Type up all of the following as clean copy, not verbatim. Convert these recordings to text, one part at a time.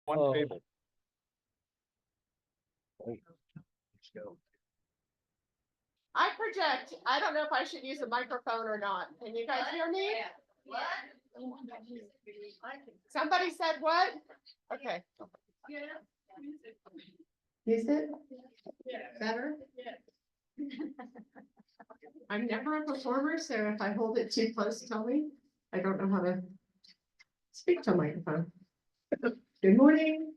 One table. I project. I don't know if I should use a microphone or not. Can you guys hear me? What? Somebody said what? Okay. Is it better? I'm never a performer, so if I hold it too close, tell me. I don't know how to speak to a microphone. Good morning.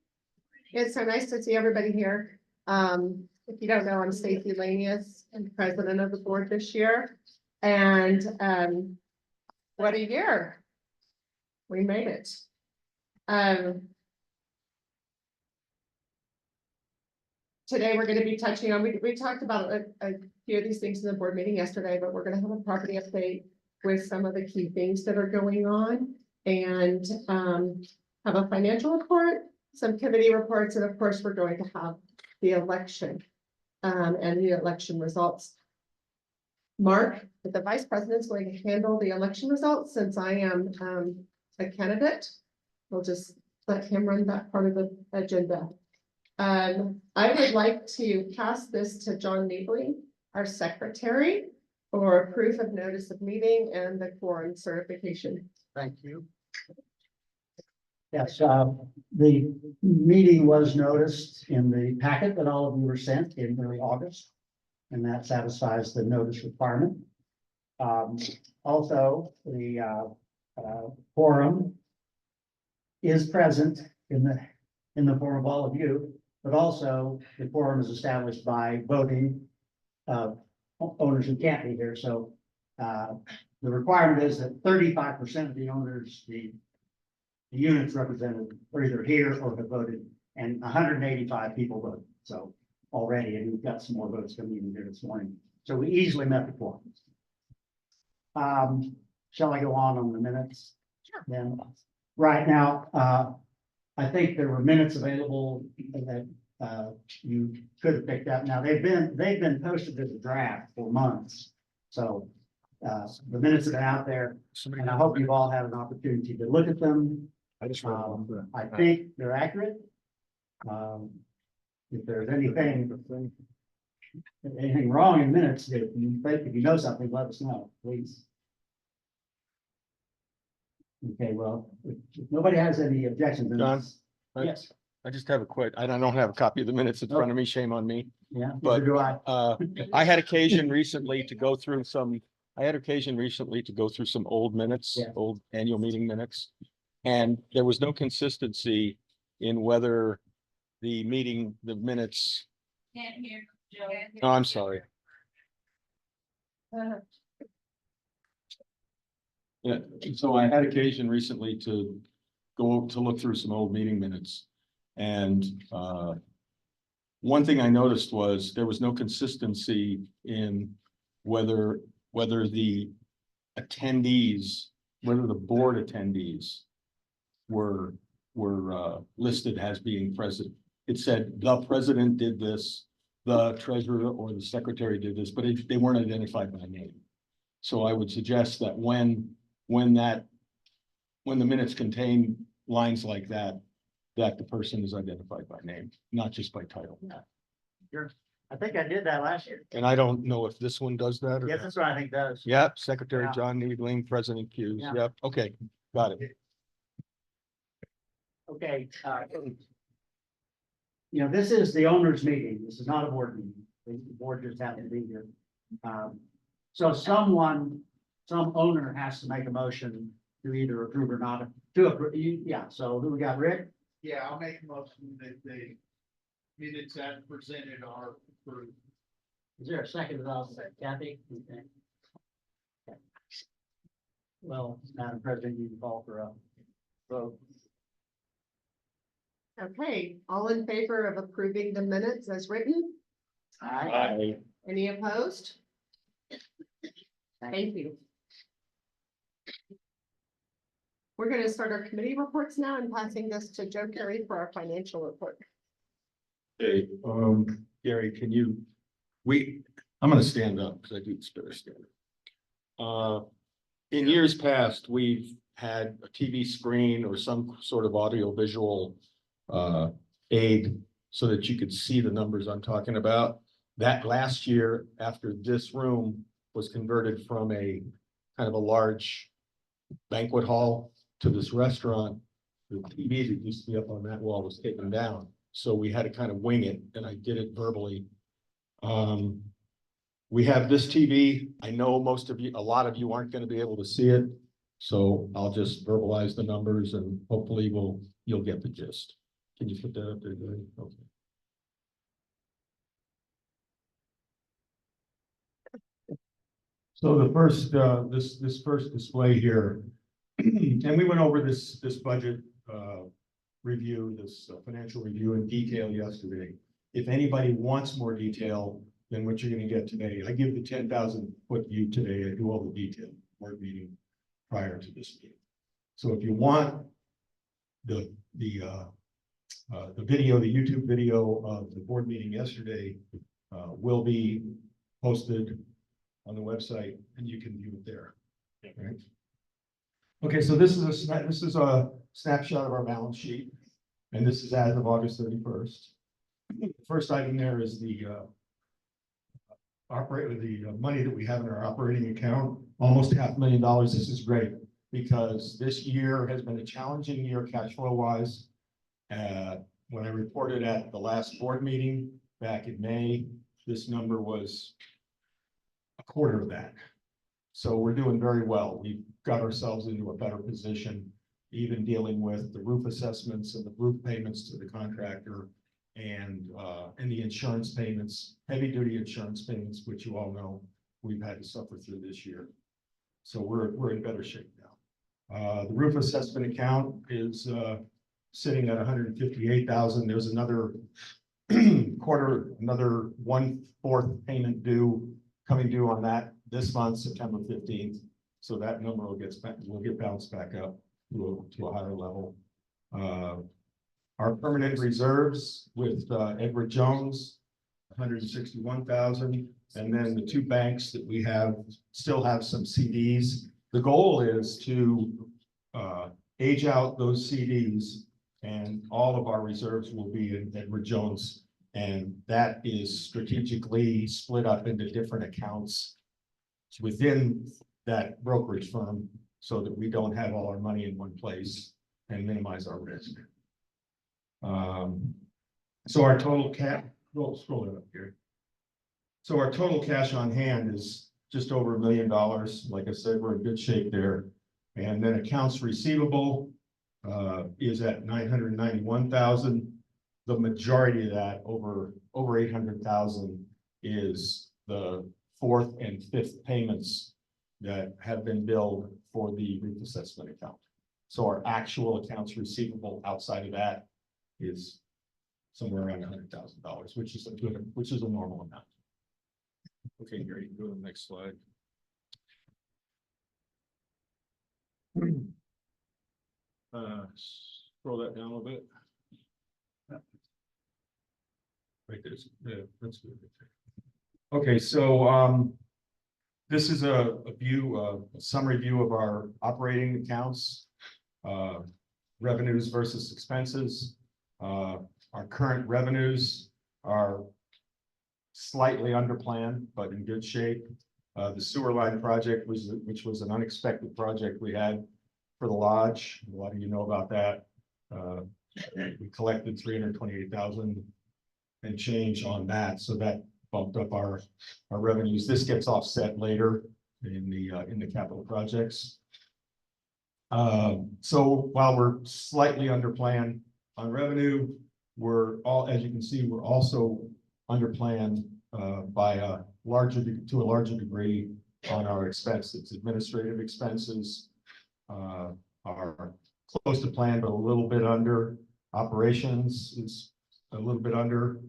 It's so nice to see everybody here. If you don't know, I'm Stacey Lanius, I'm president of the board this year. And what a year. We made it. Today, we're going to be touching on, we talked about a few of these things in the board meeting yesterday, but we're going to have a property update with some of the key things that are going on and have a financial report, some committee reports, and of course, we're going to have the election and the election results. Mark, the vice president, is going to handle the election results since I am a candidate. We'll just let him run that part of the agenda. I would like to pass this to John Neebling, our secretary, for proof of notice of meeting and the quorum certification. Thank you. Yes, the meeting was noticed in the packet that all of you were sent in early August, and that satisfies the notice requirement. Also, the quorum is present in the form of all of you, but also the quorum is established by voting owners who can't be here. So the requirement is that 35% of the owners, the units represented are either here or have voted, and 185 people voted. So already, and we've got some more votes coming in here this morning. So we easily met the quorum. Shall I go on the minutes? Sure. Then, right now, I think there were minutes available that you could have picked up. Now they've been posted as a draft for months. So the minutes have been out there, and I hope you've all had an opportunity to look at them. I just I think they're accurate. If there's anything wrong in minutes, if you know something, let us know, please. Okay, well, if nobody has any objections. then John? Yes, I just have a quick, I don't have a copy of the minutes in front of me, shame on me. yeah. But- neither do I. I had occasion recently to go through some old minutes, Yeah. old annual meeting minutes. And there was no consistency in whether the minutes, Can't hear. Joe. no, I'm sorry. Yeah, so I had occasion recently to go to look through some old meeting minutes. And one thing I noticed was there was no consistency in whether the attendees, whether the board attendees were listed as being present. It said the president did this, the treasurer or the secretary did this, but they weren't identified by name. So I would suggest that when the minutes contain lines like that, that the person is identified by name, not just by title. I think I did that last year. And I don't know if this one does that or Yes, not. that's what I think does. Yep, Secretary Yeah. John Needling, President Hughes. Yeah. Yep, okay, got it. Okay. This is the owners' meeting. This is not a board meeting. The board just happened to be here. So some owner has to make a motion to either approve or not to approve. Yeah, so who we got, Rick? Yeah, I'll make a motion that the minutes as presented are approved. Is there a second? Kathy? Okay. Okay. Well, Madam President, you can call for a vote. Okay, all in favor of approving the minutes as written? Aye. Any opposed? Thank you. We're going to start our committee reports now and passing this to Joe Carey for our financial report. Hey, Gary, I'm gonna stand up because I do this better stand up. In years past, we've had a TV screen or some sort of audio visual aid so that you could see the numbers I'm talking about. That last year, after this room was converted from a kind of a large banquet hall to this restaurant, the TV that used to be up on that wall was taken down. So we had to kind of wing it, and I did it verbally. We have this TV. I know most of you, a lot of you aren't going to be able to see it. So I'll just verbalize the numbers and hopefully you'll get the gist. Can you put that up there, Gary? Okay. So the first, this first display here, and we went over this budget review, this financial review in detail yesterday. If anybody wants more detail than what you're going to get today, I give the 10,000-foot view today. I do all the detail board meeting prior to this meeting. So if you want the video, the YouTube video of the board meeting yesterday will be posted on the website, and you can view it there. Right? Okay, so this is a snapshot of our balance sheet, and this is as of August 31st. The first item there is the money that we have in our operating account, almost $500,000. This is great because this year has been a challenging year cash flow wise. When I reported at the last board meeting back in May, this number was a quarter of that. So we're doing very well. We've got ourselves into a better position, even dealing with the roof assessments and the roof payments to the contractor and the insurance payments, heavy duty insurance payments, which you all know we've had to suffer through this year. So we're in better shape now. The roof assessment account is sitting at 158,000. There's another another 1/4 payment coming due on that this month, September 15th. So that number will get bounced back up to a higher level. Our permanent reserves with Edward Jones, 161,000, and then the two banks that we have still have some CDs. The goal is to age out those CDs, and all of our reserves will be in Edward Jones, and that is strategically split up into different accounts within that brokerage firm so that we don't have all our money in one place and minimize our risk. So our total scroll it up here. So our total cash on hand is just over $1 million. Like I said, we're in good shape there. And then accounts receivable is at 991,000. The majority of that, over 800,000, is the 4th and 5th payments that have been billed for the roof assessment account. So our actual accounts receivable outside of that is somewhere around $100,000, which is a normal amount. Okay, Gary, you can go to the next slide. Scroll that down a little bit. Right there's, yeah, that's good. Okay, so this is a summary view of our operating accounts, revenues versus expenses. Our current revenues are slightly under plan, but in good shape. The sewer line project which was an unexpected project we had for the lodge. A lot of you know about that. We collected 328,000 and change on that, so that bumped up our revenues. This gets offset later in the capital projects. So while we're slightly under plan on revenue, as you can see, we're also under plan to a larger degree on our expenses. Administrative expenses are close to plan, but a little bit under. Operations is a little bit under.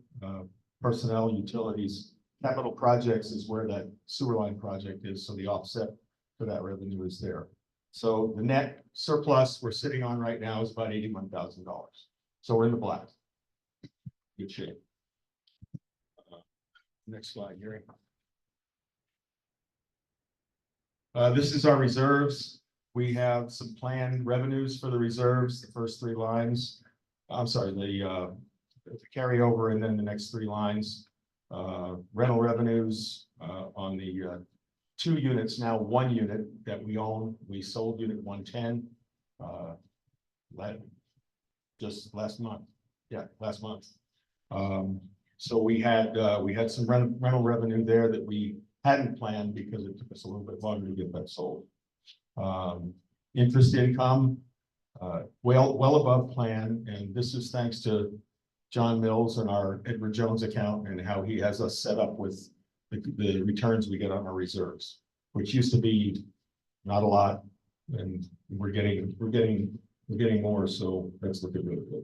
Personnel, utilities, capital projects is where that sewer line project is. So the offset for that revenue is there. So the net surplus we're sitting on right now is about $81,000. So we're in the black. Good shape. Next slide, Gary. This is our reserves. We have some planned revenues for the reserves, the first 3 lines. I'm sorry, the carryover and then the next three lines. Rental revenues, on the, 2 units, now 1 unit that we own, we sold unit 110. Just last month, last month. So we had some rental revenue there that we hadn't planned because it took us a little bit longer to get that sold. Interest income, well above plan, and this is thanks to John Mills and our Edward Jones account and how he has us set up with the returns we get on our reserves, which used to be not a lot, and we're getting more, so that's looking really good.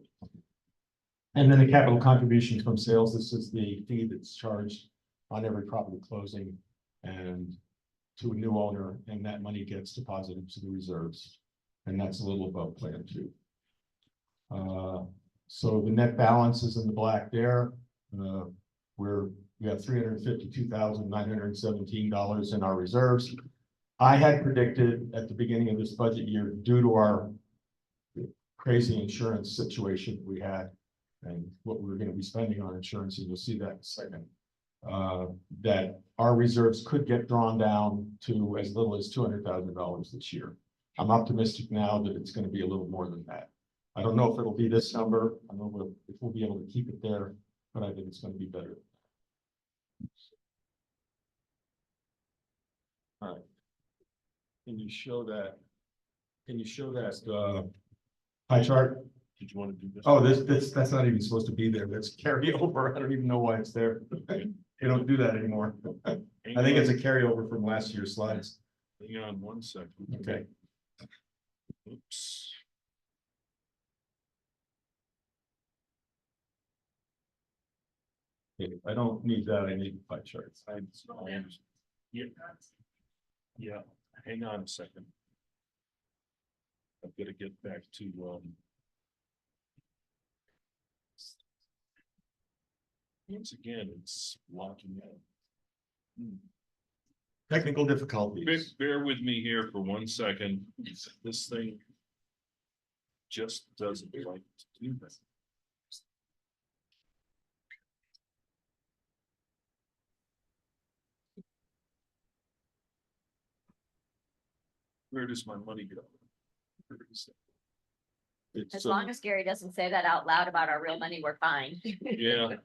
And then the capital contribution from sales, this is the fee that's charged on every property closing and to a new owner, and that money gets deposited to the reserves. And that's a little above plan too. So the net balance is in the black there. We have $352,917 in our reserves. I had predicted at the beginning of this budget year, due to our crazy insurance situation we had and what we were going to be spending on insurance, and you'll see that in a second, that our reserves could get drawn down to as little as $200,000 this year. I'm optimistic now that it's going to be a little more than that. I don't know if it'll be this number. I don't know if we'll be able to keep it there, but I think it's going to be better. All right. Can you show that? Pie chart? Did you want to do this? Oh, that's not even supposed to be there. That's carryover. I don't even know why it's there. They don't do that anymore. I think it's a carryover from last year's slides. Hang on 1 second. Okay. Oops. I don't need that. I need pie charts. I understand. Yeah. Yeah, hang on a second. I've got to get back to, once again, it's locking out. Technical difficulties. Bear with me here for 1 second. This thing just doesn't like to do that. Where does my money go? Where is it? It's, As long as Gary doesn't say that out loud about our real money, we're fine. Yeah.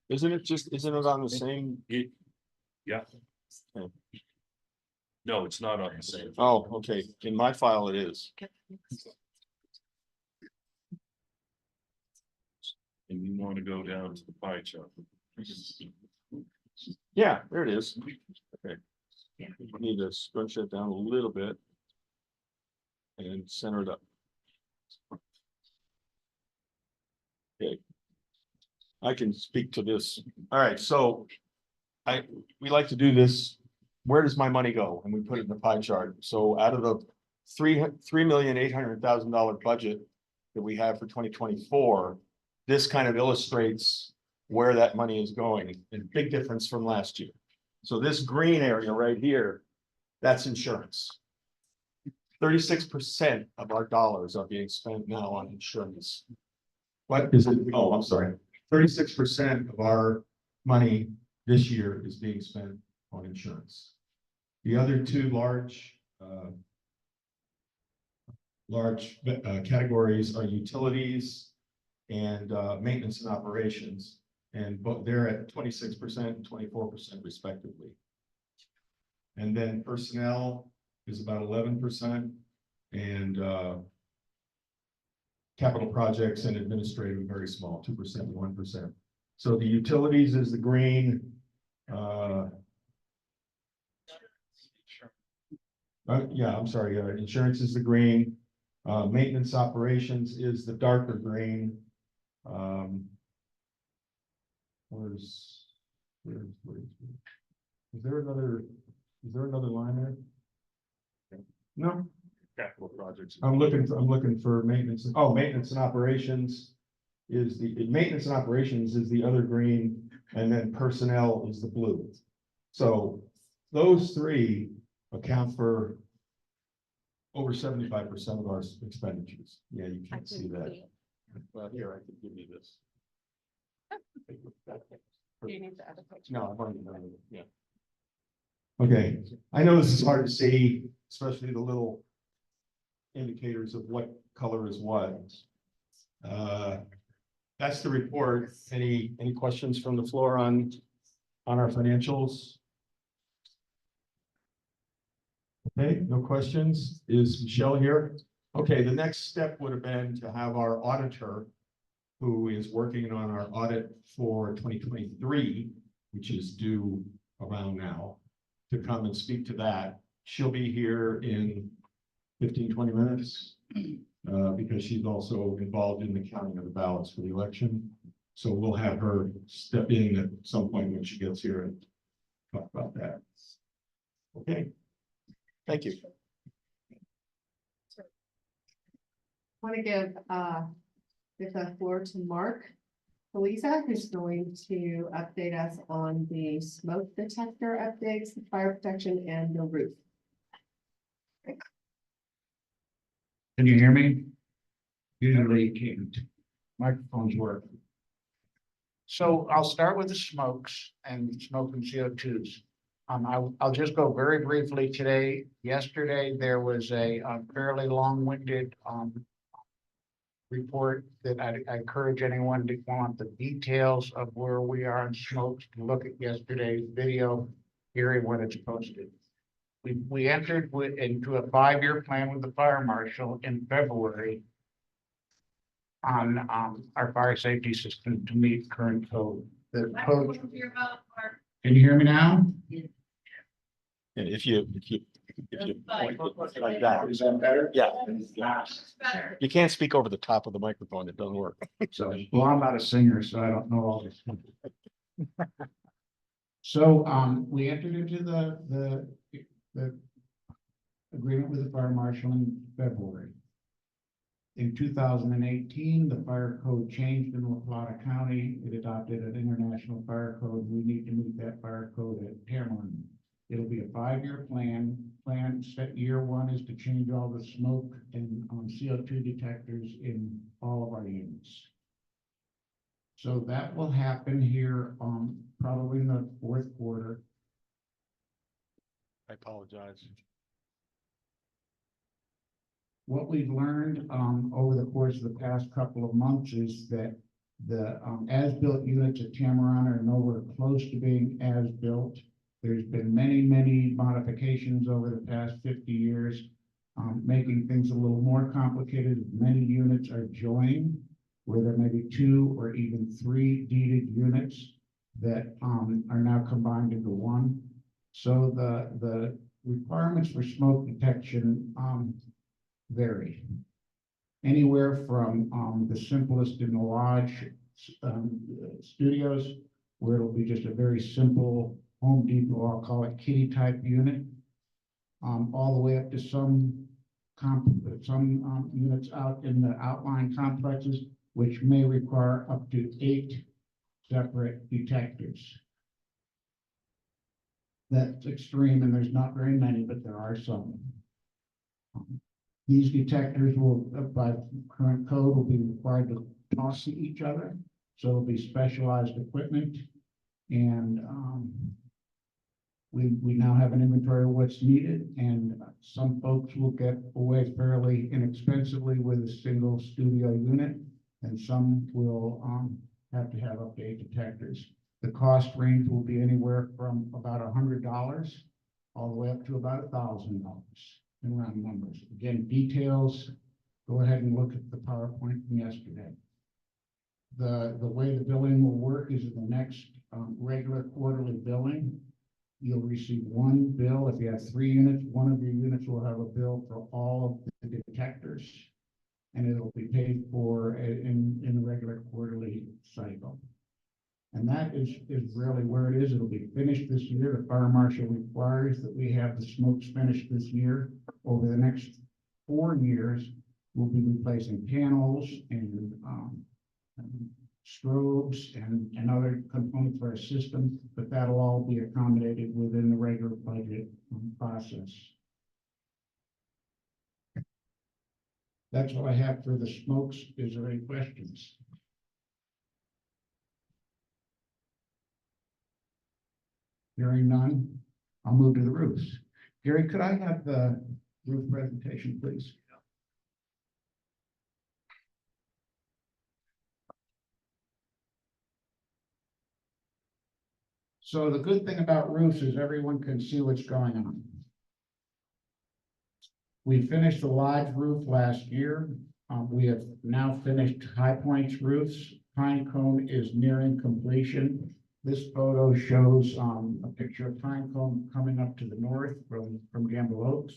isn't it on the same? Yeah. No, it's not on the same. Oh, okay. In my file, it is. And you want to go down to the pie chart. Yeah, there it is. Okay. Need to scrunch that down a little bit. And center it up. Okay. I can speak to this. All right, so we like to do this. Where does my money go? And we put it in the pie chart. So out of the $3,800,000 budget that we have for 2024, this kind of illustrates where that money is going, and big difference from last year. So this green area right here, that's insurance. 36% of our dollars are being spent now on insurance. What is it? Oh, I'm sorry. 36% of our money this year is being spent on insurance. The other two large categories are utilities and maintenance and operations. And both they're at 26% and 24% respectively. And then personnel is about 11%, and capital projects and administrative very small, 2% and 1%. So the utilities is the green. Yeah, I'm sorry. Insurance is the green. Maintenance operations is the darker green. Is there another line there? No, Capital projects. I'm looking for maintenance. Oh, maintenance and operations is the other green, and then personnel is the blue. So those three account for over 75% of our expenditures. Yeah, you I can't see couldn't that. see it. Well, here, I could give you this. Do you need the other picture? No, I've already done it, yeah. Okay, I know this is hard to see, especially the little indicators of what color is what. That's the report. Any questions from the floor on our financials? Okay, no questions. Is Michelle here? Okay, the next step would have been to have our auditor, who is working on our audit for 2023, which is due around now, to come and speak to that. She'll be here in 15-20 minutes, because she's also involved in the counting of the ballots for the election. So we'll have her step in at some point when she gets here and talk about that. Okay. Thank you. Want to give the floor to Mark Felisa, who's going to update us on the smoke detector updates, the fire protection, and the roof. Can you hear me? Usually you can't. Microphones work. So I'll start with the smokes and smoke and CO2s. I'll just go very briefly today. Yesterday, there was a fairly long-winded report that I encourage anyone to want the details of where we are in smokes to look at yesterday's video, hearing when it's posted. We entered into a 5-year plan with the fire marshal in February on our fire safety system to meet current code. The code. Can you hear me now? And if you point it like that, Is that better? yeah, Better. you can't speak over the top of the microphone. It doesn't work. So, well, I'm not a singer, so I don't know all this. So, we entered into the agreement with the fire marshal in February. In 2018, the fire code changed in La Plata County. It adopted an international fire code. We need to meet that fire code at Cameron. It'll be a 5-year plan. Set year 1 is to change all the smoke and CO2 detectors in all of our units. So that will happen here probably in the 4th quarter. I apologize. What we've learned over the course of the past couple of months is that the as-built units at Tamaron are nowhere close to being as-built. There's been many modifications over the past 50 years, making things a little more complicated. Many units are joined, where there may be 2 or even 3 deeded units that are now combined into one. So the requirements for smoke detection vary. Anywhere from the simplest in the lodge studios, where it'll be just a very simple Home Depot, I'll call it kitty type unit, all the way up to some units out in the outlying complexes, which may require up to 8 separate detectors. That's extreme, and there's not very many, but there are some. These detectors will, by current code, will be required to talk to each other. So it'll be specialized equipment. And we now have an inventory of what's needed, and some folks will get away fairly inexpensively with a single studio unit, and some will have to have up to 8 detectors. The cost range will be anywhere from about $100 all the way up to about $1,000 in round numbers. Again, details, go ahead and look at the PowerPoint from yesterday. The way the billing will work is in the next regular quarterly billing, you'll receive one bill. If you have 3 units, one of your units will have a bill for all of the detectors, and it'll be paid for in the regular quarterly cycle. And that is really where it is. It'll be finished this year. The fire marshal requires that we have the smokes finished this year. Over the next 4 years, we'll be replacing panels and strobes and other components for our system, but that'll all be accommodated within the regular budget process. That's what I have for the smokes. Is there any questions? Hearing none, I'll move to the roofs. Gary, could I have the roof presentation, please? So the good thing about roofs is everyone can see what's going on. We finished the lodge roof last year. We have now finished High Point's roofs. Pine Cone is nearing completion. This photo shows a picture of Pine Cone coming up to the north from Gamble Oaks.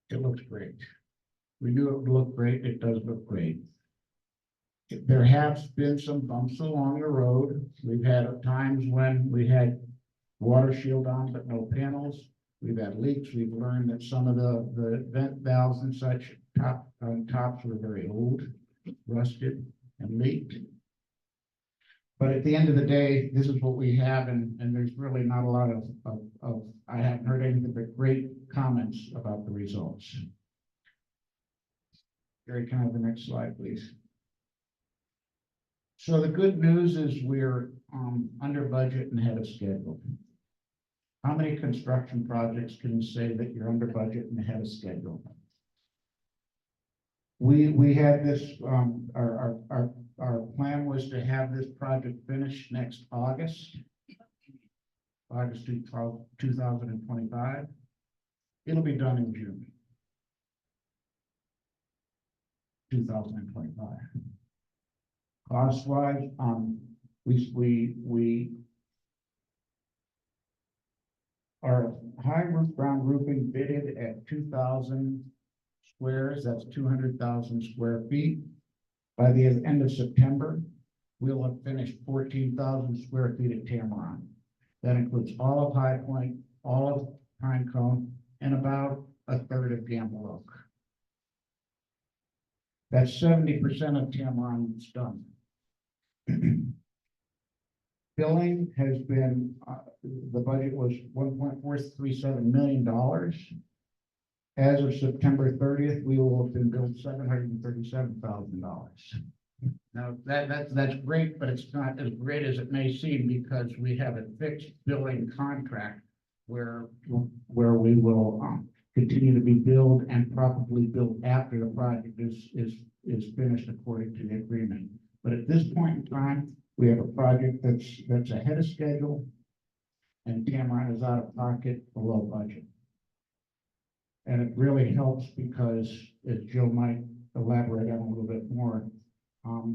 It looks great. We knew it would look great. It does look great. There have been some bumps along the road. We've had times when we had water shield on, but no panels. We've had leaks. We've learned that some of the vent valves and such tops were very old, rusted, and leaked. But at the end of the day, this is what we have, and there's really not a lot of I haven't heard anything but great comments about the results. Gary, can I have the next slide, please? So the good news is we're under budget and ahead of schedule. How many construction projects can you say that you're under budget and ahead of schedule? We had this, our plan was to have this project finished next August 2025. It'll be done in June 2025. Cost-wise, our high roof ground roofing bidded at 2,000 squares, that's 200,000 square feet. By the end of September, we'll have finished 14,000 square feet at Tamron. That includes all of High Point, all of Pine Cone, and about a third of Gamble Oak. That's 70% of Tamron's done. Billing has been, the budget was $1.437 million. As of September 30th, we will have been billed $737,000. Now, that's great, but it's not as great as it may seem because we have a fixed billing contract where we will continue to be billed and probably billed after the project is finished according to the agreement. But at this point in time, we have a project that's ahead of schedule, and Tamron is out of pocket below budget. And it really helps because, as Joe might elaborate on a little bit more,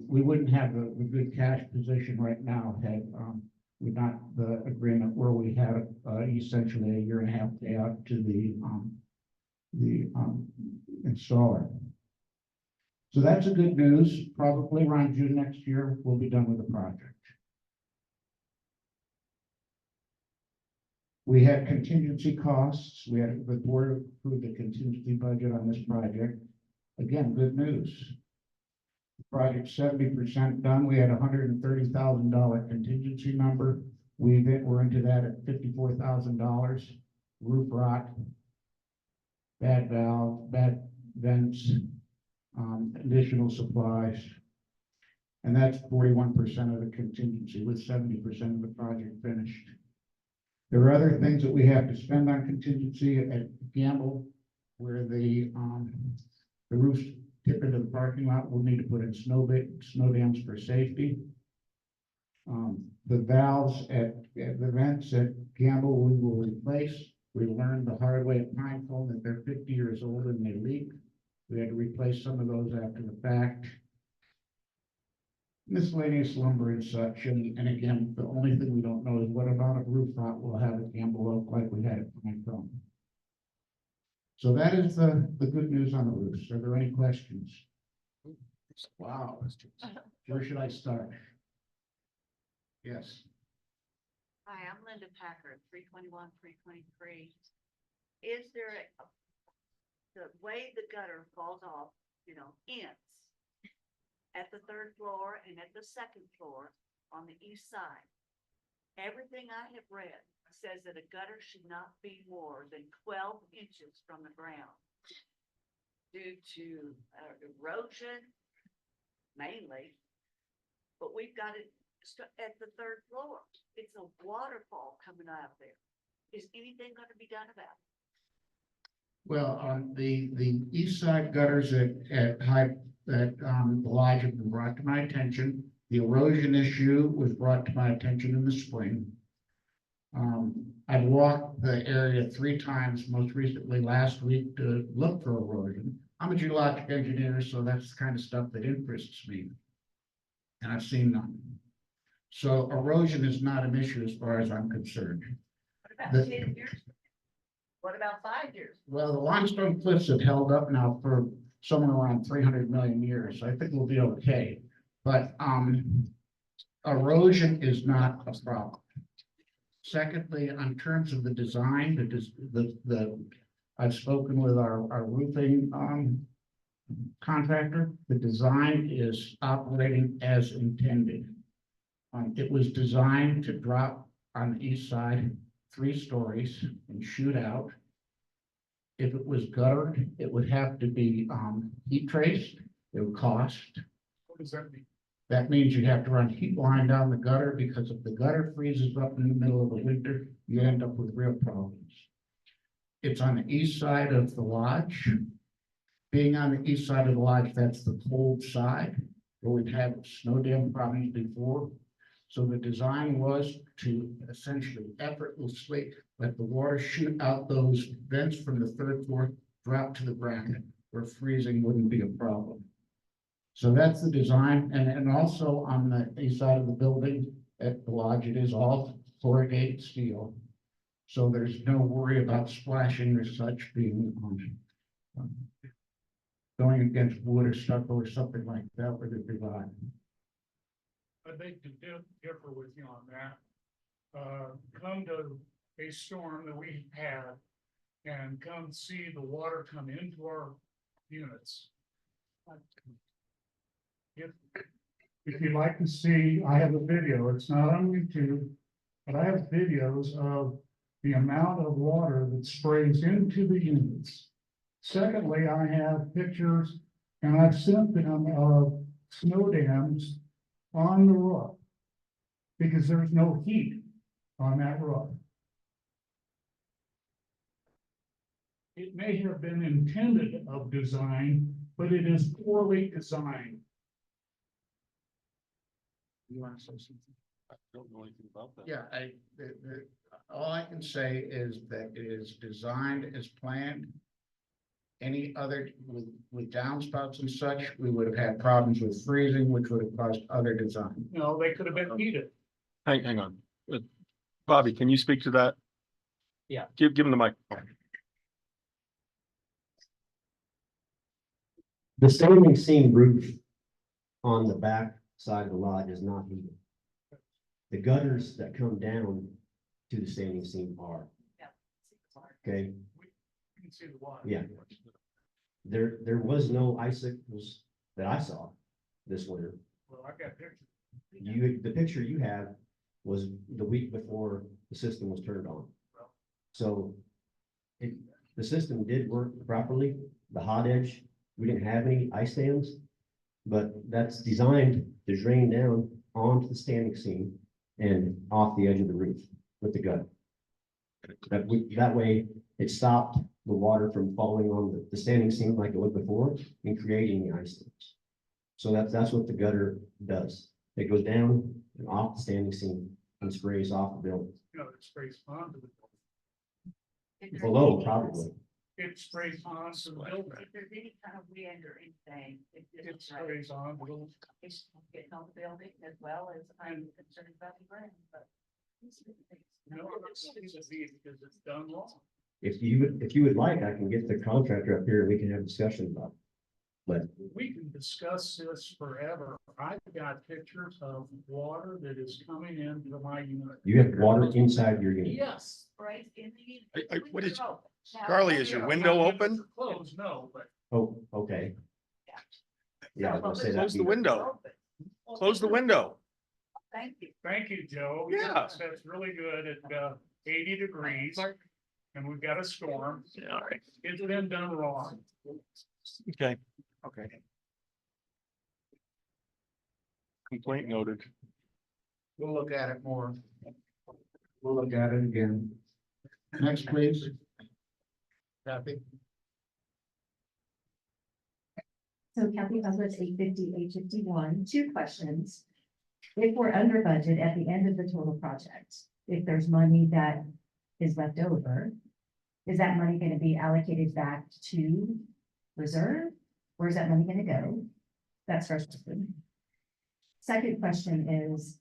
we wouldn't have the good cash position right now had we not the agreement where we had essentially a year and a half payout to the installer. So that's a good news. Probably around June next year, we'll be done with the project. We had contingency costs. We had the board approved the contingency budget on this project. Again, good news. The project's 70% done. We had $130,000 contingency number. We're into that at $54,000. Roof rot, bad valve, bad vents, additional supplies. And that's 41% of the contingency with 70% of the project finished. There are other things that we have to spend on contingency at Gamble, where the roofs tip into the parking lot. We'll need to put in snow dams for safety. The valves at the vents at Gamble, we will replace. We learned the hard way at Pine Cone that they're 50 years old and they leak. We had to replace some of those after the fact. Miscellaneous lumber and such, and again, the only thing we don't know is what amount of roof rot we'll have at Gamble Oak like we had at Pine Cone. So that is the good news on the roofs. Are there any questions? Wow. Where should I start? Yes. Hi, I'm Linda Packard, 321, 323. Is there the way the gutter falls off, ends at the third floor and at the second floor on the east side? Everything I have read says that a gutter should not be more than 12 inches from the ground. due to erosion mainly. But we've got it at the third floor. It's a waterfall coming out there. Is anything gonna be done about it? Well, on the east side gutters at high, the lodge have been brought to my attention. The erosion issue was brought to my attention in the spring. I've walked the area 3 times, most recently last week, to look for erosion. I'm a geologic engineer, so that's the kind of stuff that interests me. And I've seen none. So erosion is not an issue as far as I'm concerned. What about The- 10 years? What about 5 years? Well, the limestone cliffs have held up now for somewhere around 300 million years. I think we'll be okay. But erosion is not a problem. Secondly, in terms of the design, I've spoken with our roofing contractor. The design is operating as intended. It was designed to drop on the east side 3 stories and shoot out. If it was guttered, it would have to be heat traced. It would cost. What does that mean? That means you have to run heat line down the gutter, because if the gutter freezes up in the middle of the winter, you end up with real problems. It's on the east side of the lodge. Being on the east side of the lodge, that's the cold side, where we've had snow dam problems before. So the design was to essentially effortlessly let the water shoot out those vents from the 3rd floor, drop to the ground, where freezing wouldn't be a problem. So that's the design, and also on the east side of the building at the lodge, it is all corrugated steel. So there's no worry about splashing or such being going against wood or stucco or something like that with the design. I beg to differ with you on that. Come to a storm that we had and come see the water come into our units. If you'd like to see, I have a video, it's not on YouTube, but I have videos of the amount of water that sprays into the units. Secondly, I have pictures, and I've sent them of snow dams on the roof, because there's no heat on that roof. It may have been intended of design, but it is poorly designed. You want to say something? I don't know anything about that. Yeah, all I can say is that it is designed as planned. Any other, with downspouts and such, we would have had problems with freezing, which would have caused other design. No, they could have been heated. Hang on. Bobby, can you speak to that? Yeah. Give him the microphone. The standing seam roof on the back side of the lodge is not heated. The gutters that come down to the standing seam are. Okay, You can see the water. yeah. There was no icicles that I saw this winter. Well, I got pictures. The picture you have was the week before the system was turned on. So the system did work properly. The hot edge, we didn't have any ice dams, but that's designed to drain down onto the standing seam and off the edge of the roof with the gut. That way it stopped the water from falling on the standing seam like it would before and creating the ice dams. So that's what the gutter does. It goes down and off the standing seam and sprays off the building. You know, it sprays onto the building. Below, probably. It sprays onto the building. If there's any kind of wind or anything, It sprays on the building. it's getting on the building as well as I'm concerned about the ground, but. No, it's because it's done wrong. If you would like, I can get the contractor up here and we can have a discussion about it. But We can discuss this forever. I've got pictures of water that is coming into my unit. you have water inside your unit. Yes. Sprays in the. What is- Now, Charlie, is your window open? Closed, no, but. Oh, okay. Yeah, I was gonna say that. Close the window. Close the window. Thank you. Thank you, Joe. Yeah. Yes, that's really good at 80 degrees. And we've got a storm. Yeah, all right. It's been done wrong. Okay, Okay. complaint noted. We'll look at it more. We'll look at it again. Next, please. Kathy? So Kathy Husband's 850, 851. Two questions. If we're under budget at the end of the total project, if there's money that is left over, is that money going to be allocated back to reserve? Where's that money going to go? That's first question. Second question is,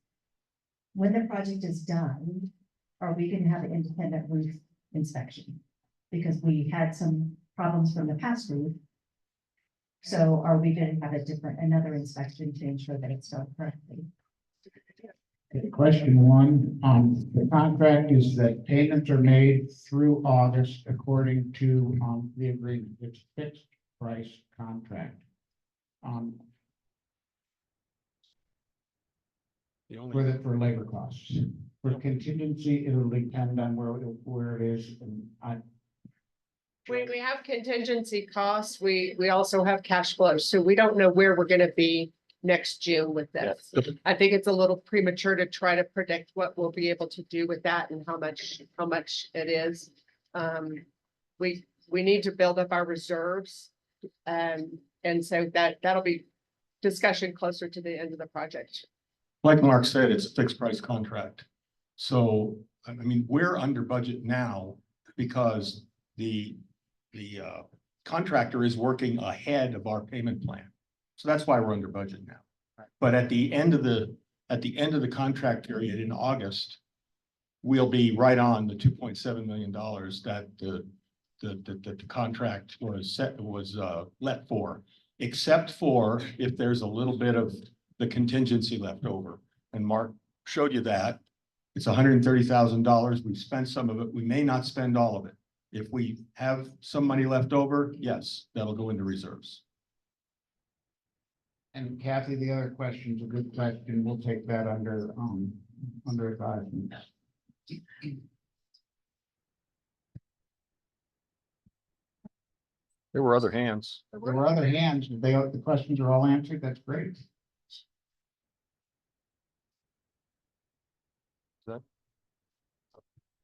when the project is done, are we going to have an independent roof inspection? Because we had some problems from the past roof. So are we going to have another inspection to ensure that it's done correctly? Question one, the contract is that payments are made through August according to, the agreement. It's fixed price contract. The only, For labor costs. For contingency, it'll depend on where it is, and We have contingency costs. We also have cash flow, so we don't know where we're gonna be next June with this. I think it's a little premature to try to predict what we'll be able to do with that and how much it is. We need to build up our reserves. And so that'll be discussion closer to the end of the project. like Mark said, it's a fixed price contract. So, I mean, we're under budget now because the contractor is working ahead of our payment plan. So that's why we're under budget now. But at the end of the contract period in August, we'll be right on the $2.7 million that the contract was let for, except for if there's a little bit of the contingency left over. And Mark showed you that. It's $130,000. We've spent some of it. We may not spend all of it. If we have some money left over, yes, that'll go into reserves. And Kathy, the other question's a good question. We'll take that under advisement. There were other hands. There were other hands, but the questions are all answered. That's great.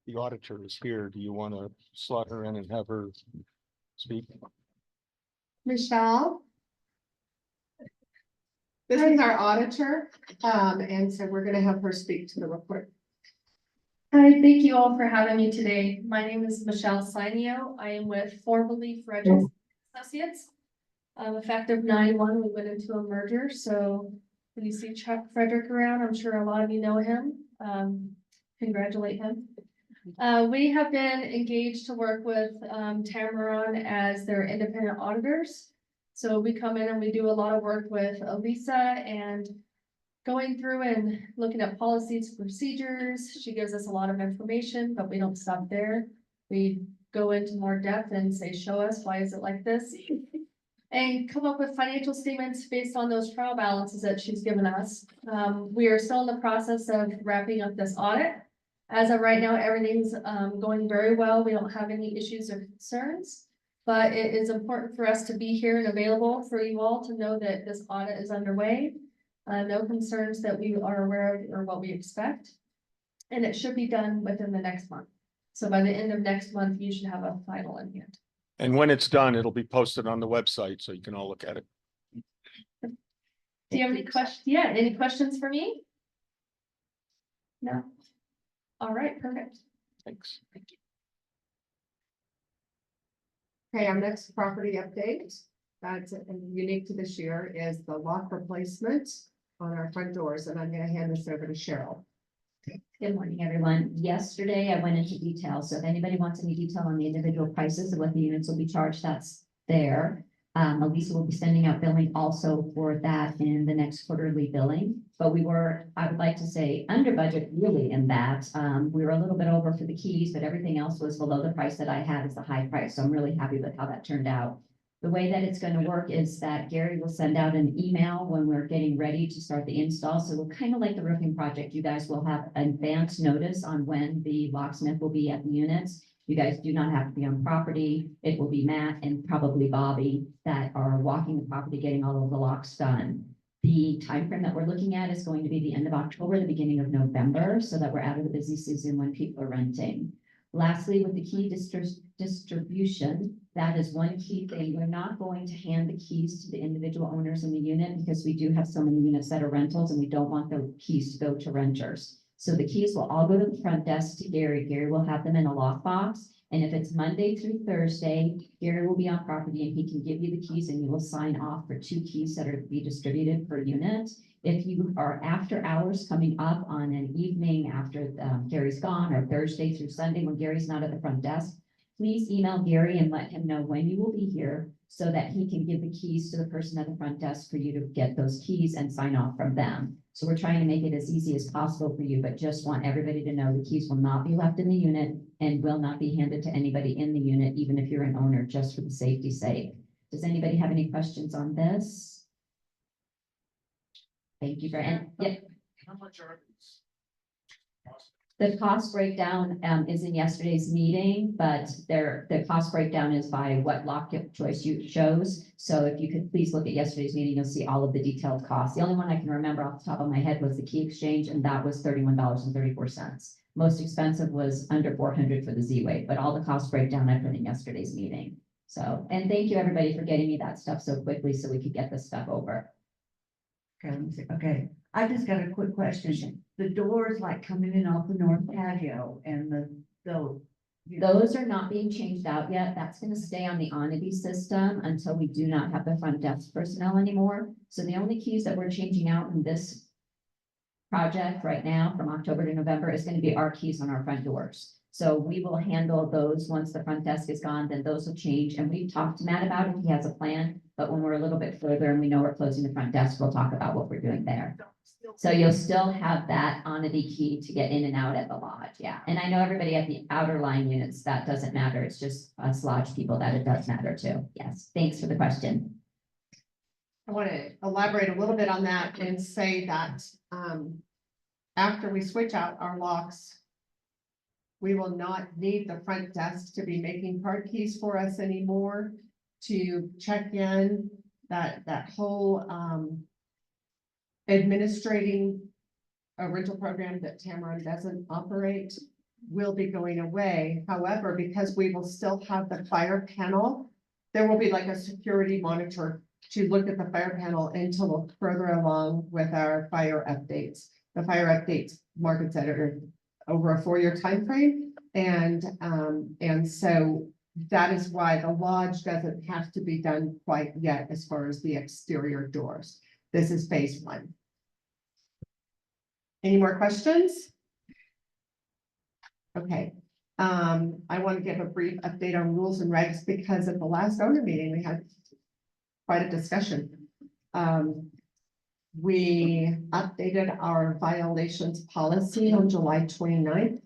The auditor is here. Do you want to slot her in and have her speak? Michelle? This is our auditor, and so we're gonna have her speak to the report. Hi, thank you all for having me today. My name is Michelle Sinio. I am with Formerly Frederick Associates. Effective 9/1, we went into a merger, so when you see Chuck Frederick around, I'm sure a lot of you know him. Congratulate him. We have been engaged to work with Tamron as their independent auditors. So we come in and we do a lot of work with Elisa and going through and looking at policies, procedures. She gives us a lot of information, but we don't stop there. We go into more depth and say, show us, why is it like this? And come up with financial statements based on those trial balances that she's given us. We are still in the process of wrapping up this audit. As of right now, everything's going very well. We don't have any issues or concerns. But it is important for us to be here and available for you all to know that this audit is underway. No concerns that we are aware of or what we expect. And it should be done within the next month. So by the end of next month, you should have a final in hand. And when it's done, it'll be posted on the website so you can all look at it. Do you have any questions? Yeah, any questions for me? No? All right, perfect. Thanks. Okay, our next property update, that's unique to this year, is the lock replacement on our front doors, and I'm gonna hand this over to Cheryl. Good morning, everyone. Yesterday, I went into detail, so if anybody wants any detail on the individual prices of what the units will be charged, that's there. Elisa will be sending out billing also for that in the next quarterly billing. But we were, I would like to say, under budget really in that. We were a little bit over for the keys, but everything else was below the price that I had as the high price. So I'm really happy with how that turned out. The way that it's going to work is that Gary will send out an email when we're getting ready to start the install. So we'll kind of like the roofing project. You guys will have advance notice on when the locksmith will be at the units. You guys do not have to be on property. It will be Matt and probably Bobby that are walking the property, getting all of the locks done. The timeframe that we're looking at is going to be the end of October, the beginning of November, so that we're out of the busy season when people are renting. Lastly, with the key distribution, that is one key thing. We're not going to hand the keys to the individual owners in the unit because we do have so many units that are rentals and we don't want the keys to go to renters. So the keys will all go to the front desk to Gary. Gary will have them in a lockbox. And if it's Monday through Thursday, Gary will be on property and he can give you the keys and you will sign off for 2 keys that are to be distributed per unit. If you are after hours coming up on an evening after Gary's gone or Thursday through Sunday when Gary's not at the front desk, please email Gary and let him know when you will be here so that he can give the keys to the person at the front desk for you to get those keys and sign off from them. So we're trying to make it as easy as possible for you, but just want everybody to know the keys will not be left in the unit and will not be handed to anybody in the unit, even if you're an owner, just for the safety's sake. Does anybody have any questions on this? Thank you very much. Yeah. How much are these? The cost breakdown is in yesterday's meeting, but the cost breakdown is by what lock choice you chose. So if you could please look at yesterday's meeting, you'll see all of the detailed costs. The only one I can remember off the top of my head was the key exchange, and that was $31.34. Most expensive was under $400 for the Z-Wave, but all the cost breakdown I put in yesterday's meeting. So, and thank you everybody for getting me that stuff so quickly so we could get this stuff over. Okay, I just got a quick question. The doors like coming in off the north patio and Those are not being changed out yet. That's gonna stay on the Onity system until we do not have the front desk personnel anymore. So the only keys that we're changing out in this project right now from October to November is gonna be our keys on our front doors. So we will handle those once the front desk is gone, then those will change. And we've talked to Matt about it. He has a plan, but when we're a little bit further and we know we're closing the front desk, we'll talk about what we're doing there. So you'll still have that Onity key to get in and out at the lodge, yeah. And I know everybody at the outer line units, that doesn't matter. It's just us lodge people that it does matter to. Yes, thanks for the question. I want to elaborate a little bit on that and say that, after we switch out our locks, we will not need the front desk to be making card keys for us anymore to check in that whole, administrating a rental program that Tamron doesn't operate will be going away. However, because we will still have the fire panel, there will be like a security monitor to look at the fire panel until we're further along with our fire updates. The fire updates, Margaret said, are over a 4-year time frame. And so that is why the lodge doesn't have to be done quite yet as far as the exterior doors. This is phase 1. Any more questions? Okay, I want to give a brief update on rules and regs because at the last owner meeting, we had quite a discussion. We updated our violations policy on July 29th.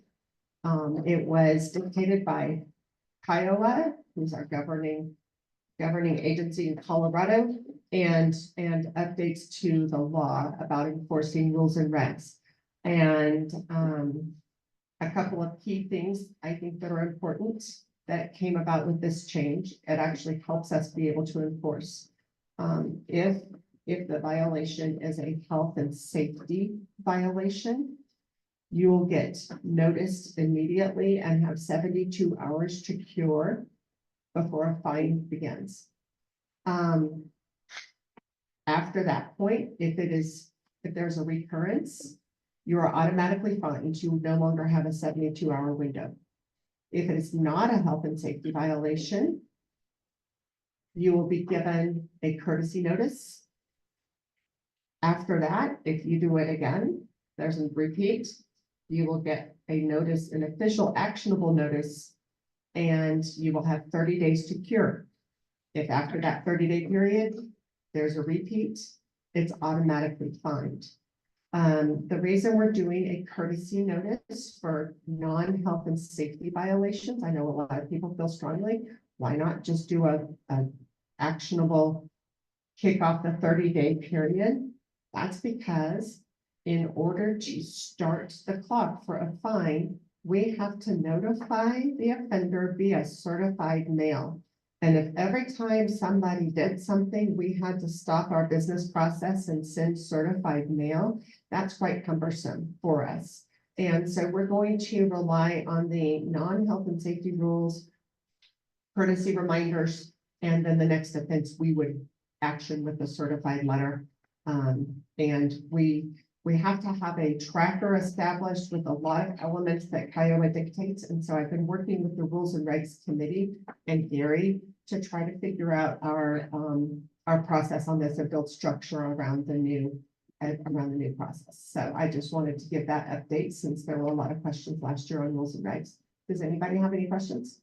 It was dictated by Kiowa, who's our governing agency in Colorado, and updates to the law about enforcing rules and regs. And a couple of key things I think that are important that came about with this change. It actually helps us be able to enforce. If the violation is a health and safety violation, you will get noticed immediately and have 72 hours to cure before a fine begins. After that point, if there's a recurrence, you are automatically fined. You no longer have a 72-hour window. If it is not a health and safety violation, you will be given a courtesy notice. After that, if you do it again, there's a repeat, you will get a notice, an official actionable notice, and you will have 30 days to cure. If after that 30-day period, there's a repeat, it's automatically fined. The reason we're doing a courtesy notice for non-health and safety violations, I know a lot of people feel strongly, why not just do a actionable kick off the 30-day period? That's because in order to start the clock for a fine, we have to notify the offender via certified mail. And if every time somebody did something, we had to stop our business process and send certified mail, that's quite cumbersome for us. And so we're going to rely on the non-health and safety rules, courtesy reminders, and then the next offense we would action with a certified letter. And we have to have a tracker established with a lot of elements that Kiowa dictates. And so I've been working with the Rules and Regs Committee and Gary to try to figure out our process on this and build structure around the new process. So I just wanted to give that update since there were a lot of questions last year on rules and regs. Does anybody have any questions?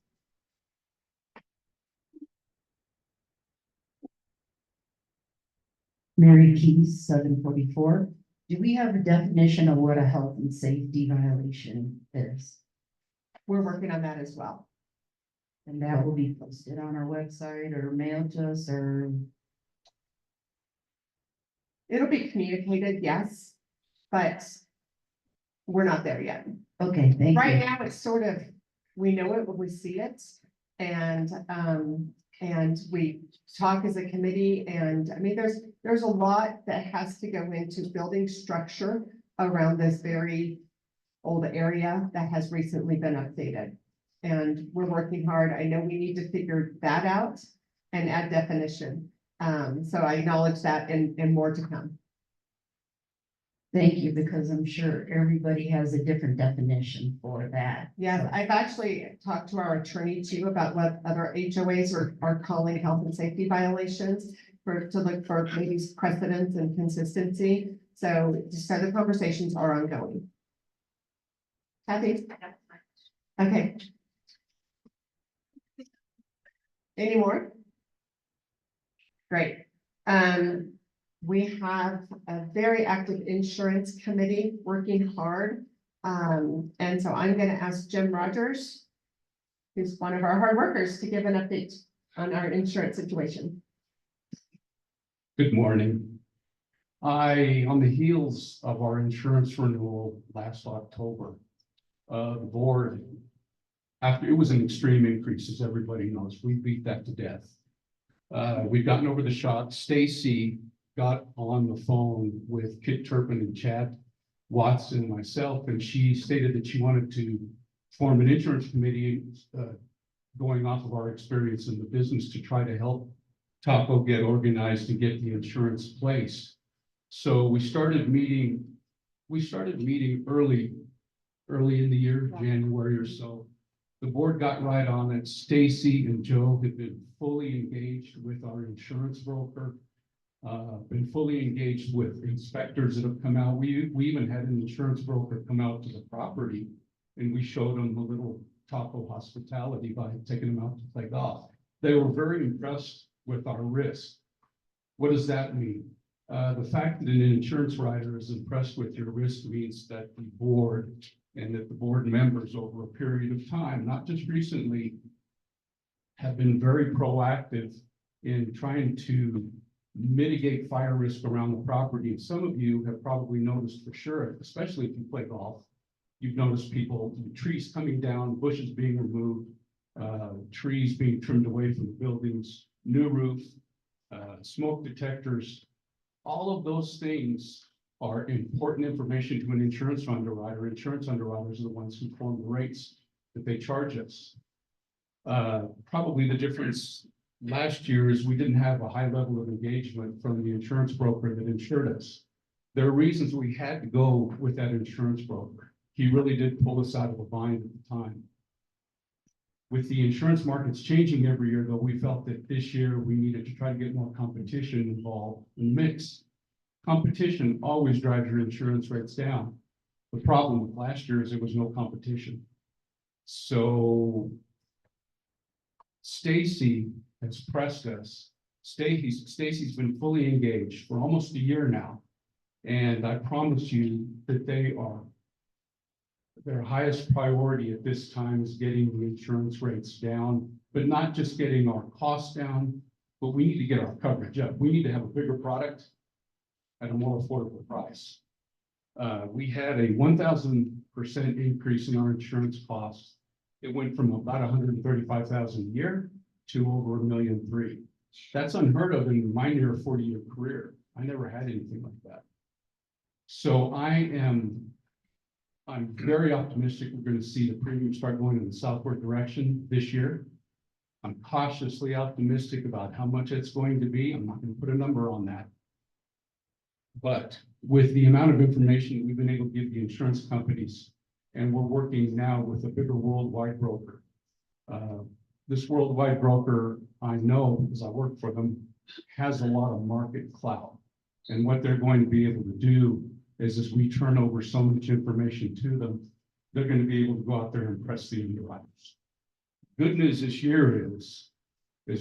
Mary Keys, 744. Do we have a definition of what a health and safety violation is? We're working on that as well. And that will be posted on our website or mailed to us or? It'll be communicated, yes, but we're not there yet. Okay, thank Right you. now, it's sort of, we know it when we see it. And we talk as a committee, and I mean, there's a lot that has to go into building structure around this very old area that has recently been updated. And we're working hard. I know we need to figure that out and add definition. So I acknowledge that and more to come. Thank you, because I'm sure everybody has a different definition for that. Yes, I've actually talked to our attorney too about what other HOAs are calling health and safety violations to look for maybe precedence and consistency. So the conversations are ongoing. Kathy? Okay. Any more? Great. We have a very active insurance committee working hard. And so I'm going to ask Jim Rogers, who's one of our hard workers, to give an update on our insurance situation. Good morning. On the heels of our insurance renewal last October, the board, after it was an extreme increase, as everybody knows, we beat that to death. We've gotten over the shock. Stacy got on the phone with Kit Turpin and Chad Watson and myself, and she stated that she wanted to form an insurance committee, going off of our experience in the business, to try to help Taco get organized and get the insurance placed. So we started meeting early in the year, January or so. The board got right on it. Stacy and Joe have been fully engaged with our insurance broker, been fully engaged with inspectors that have come out. We even had an insurance broker come out to the property, and we showed them a little Taco hospitality by taking them out to play golf. They were very impressed with our risk. What does that mean? The fact that an insurance writer is impressed with your risk means that the board and that the board members over a period of time, not just recently, have been very proactive in trying to mitigate fire risk around the property. And some of you have probably noticed for sure, especially if you play golf, you've noticed trees coming down, bushes being removed, trees being trimmed away from the buildings, new roof, smoke detectors. All of those things are important information to an insurance underwriter. Insurance underwriters are the ones who form the rates that they charge us. Probably the difference last year is we didn't have a high level of engagement from the insurance broker that insured us. There are reasons we had to go with that insurance broker. He really did pull us out of a bind at the time. With the insurance markets changing every year, though, we felt that this year we needed to try to get more competition involved in the mix. Competition always drives your insurance rates down. The problem with last year is there was no competition. So Stacy has pressed us. Stacy's been fully engaged for almost a year now. And I promise you that their highest priority at this time is getting the insurance rates down, but not just getting our costs down, but we need to get our coverage up. We need to have a bigger product at a more affordable price. We had a $1,000 percent increase in our insurance costs. It went from about 135,000 a year to over 1.3 million. That's unheard of in my near 40-year career. I never had anything like that. So I'm very optimistic we're going to see the premium start going in the southward direction this year. I'm cautiously optimistic about how much it's going to be. I'm not going to put a number on that. But with the amount of information that we've been able to give the insurance companies, and we're working now with a bigger worldwide broker. This worldwide broker, I know because I work for them, has a lot of market clout. And what they're going to be able to do is as we turn over so much information to them, they're going to be able to go out there and press the underwriters. Good news this year is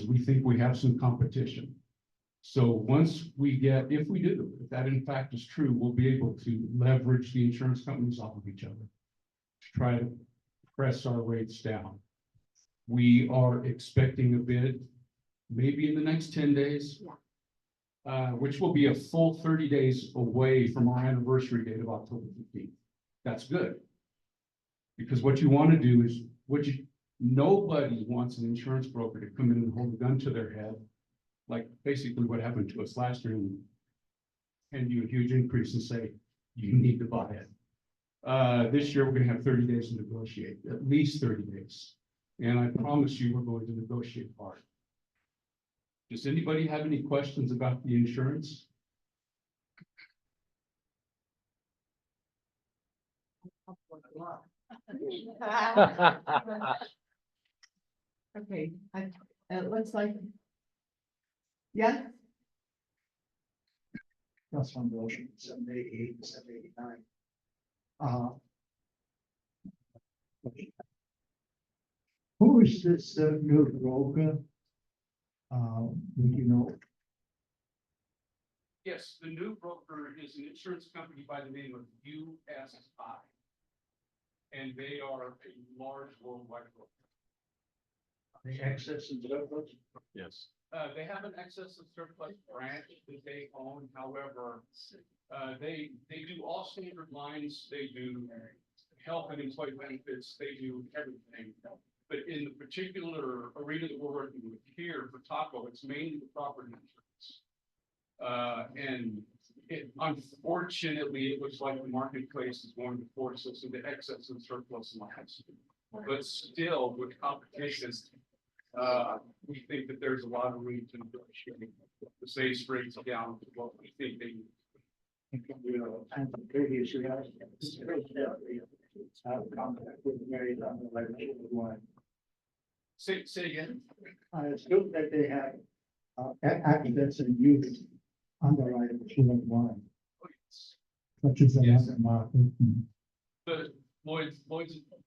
we think we have some competition. So once we get, if that in fact is true, we'll be able to leverage the insurance companies off of each other to try to press our rates down. We are expecting a bid maybe in the next 10 days, which will be a full 30 days away from our anniversary date of October 15th. That's good. Because what you want to do is, nobody wants an insurance broker to come in and hold a gun to their head, like basically what happened to us last year, and you a huge increase and say, you need to buy it. This year, we're going to have 30 days to negotiate, at least 30 days. And I promise you, we're going to negotiate hard. Does anybody have any questions about the insurance? Okay, it looks like. Yeah, That's on motion, 788, 789. Who is this new broker? You know, Yes, the new broker is an insurance company by the name of USI. And they are a large worldwide broker. the excess and surplus? Yes. They have an excess and surplus branch that they own, however, they do all standard lines, they do health and employee benefits, they do everything. But in the particular arena that we're working with here for Taco, it's mainly the property insurance. And unfortunately, it looks like the marketplace is going to force us into excess and surplus lines. But still, with competition, we think that there's a lot of room to negotiate the base rates down to what we think they need. And the previous year, contact with Mary on the legislative line. Say again? It's good that they have accidents and youth underwriting line. Such as Yes. another market. The Lloyd's,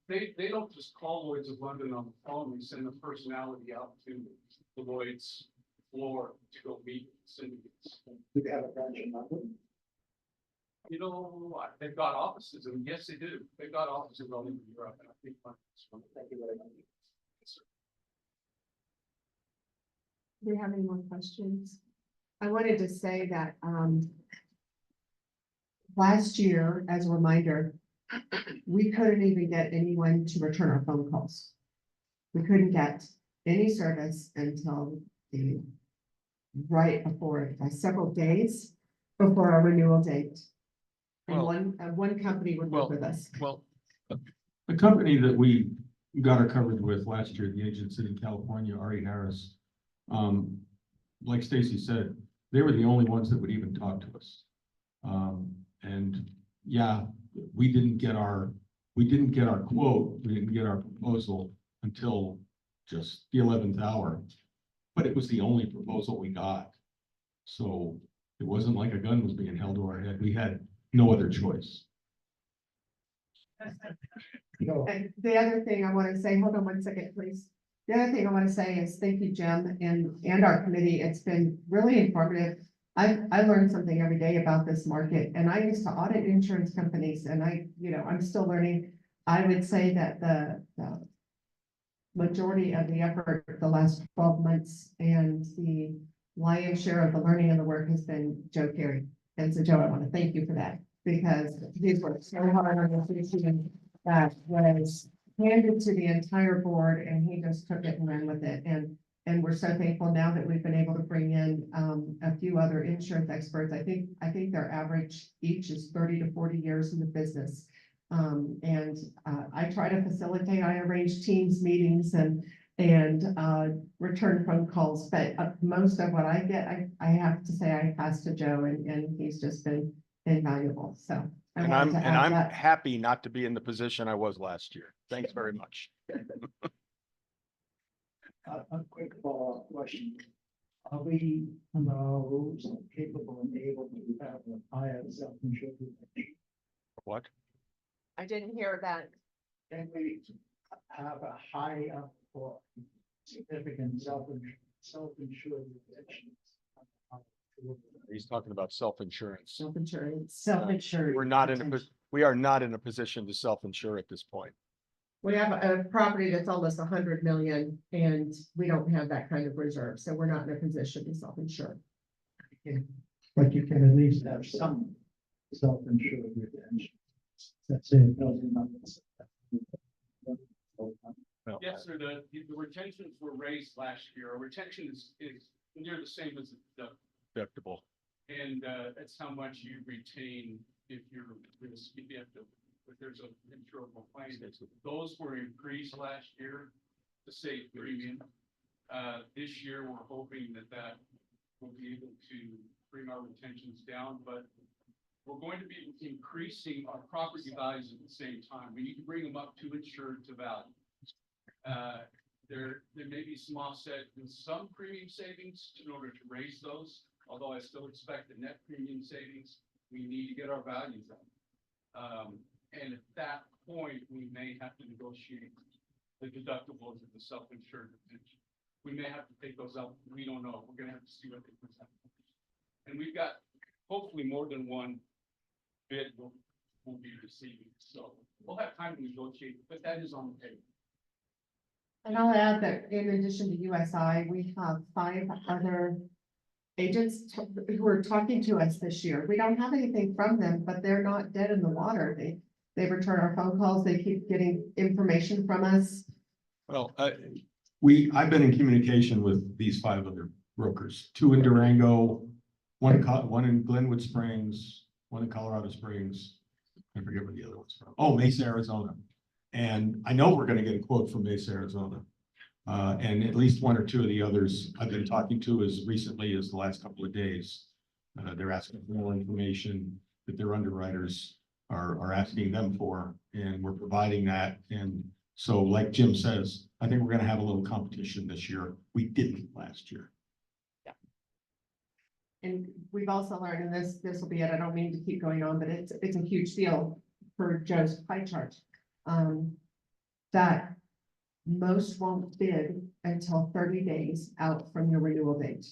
they don't just call Lloyd's of London on the phone, we send a personality out to the Lloyd's floor to go meet syndicates. Do they have a branch in London? You know, they've got offices, and yes, they do. They've got offices all over Europe, and I think. Thank you very much. do we have any more questions? I wanted to say that, last year, as a reminder, we couldn't even get anyone to return our phone calls. We couldn't get any service until right before, by several days before our renewal date. And Well- one company would work with us. Well, the company that we got our coverage with last year, the agency in California, Ari Harris. Like Stacy said, they were the only ones that would even talk to us. And yeah, we didn't get our quote, we didn't get our proposal until just the 11th hour. But it was the only proposal we got. So it wasn't like a gun was being held to our head. We had no other choice. And the other thing I want to say, hold on one second, please. The other thing I want to say is thank you, Jim, and our committee. It's been really informative. I learned something every day about this market, and I used to audit insurance companies, and I'm still learning. I would say that the majority of the effort the last 12 months and the lion's share of the learning and the work has been Joe Carey. And so, Joe, I want to thank you for that. because he's worked so hard on this issue that was handed to the entire board and he just took it and ran with it. And we're so thankful now that we've been able to bring in a few other insurance experts. I think their average each is 30 to 40 years in the business. I try to facilitate, I arrange Teams meetings and return phone calls, but most of what I get, I have to say I pass to Joe and he's just been invaluable, so. I And wanted to add I'm that. happy not to be in the position I was last year. Thanks very much. A quick follow-up question. Are we, under our rules, capable and able to have a higher self-insured? What? I didn't hear that. Can we have a high up or significant self-insured retentions? He's talking about self-insurance. Self-insured. We are not in a position to self-insure at this point. We have a property that's almost 100 million and we don't have that kind of reserve, so we're not in a position to self-insure. But you can at least have some self-insured retention. That's it. Yes, sir, the retentions were raised last year. Our retention is near the same as the Deductible. and that's how much you retain if there's an insurable claim. Those were increased last year to save premium. This year, we're hoping that will be able to bring our retentions down, but we're going to be increasing our property values at the same time. We need to bring them up to insured to value. There may be some offset in some premium savings in order to raise those, although I still expect the net premium savings. We need to get our values up. And at that point, we may have to negotiate the deductibles of the self-insured retention. We may have to take those out. We don't know. We're gonna have to see what they present. And we've got hopefully more than one bid we'll be receiving. So we'll have time to negotiate, but that is on the table. And I'll add that in addition to USI, we have 5 other agents who are talking to us this year. We don't have anything from them, but they're not dead in the water. They return our phone calls. They keep getting information from us. Well, I've been in communication with these 5 other brokers, 2 in Durango, one in Glenwood Springs, one in Colorado Springs. I forget where the other one's from. Oh, Mesa, Arizona. And I know we're gonna get a quote from Mesa, Arizona. And at least 1 or 2 of the others I've been talking to as recently as the last couple of days. They're asking for more information that their underwriters are asking them for, and we're providing that. And so like Jim says, I think we're gonna have a little competition this year. We didn't last year. And we've also learned, and this will be it, I don't mean to keep going on, but it's a huge deal for Joe's pie chart. That most won't bid until 30 days out from your renewal date.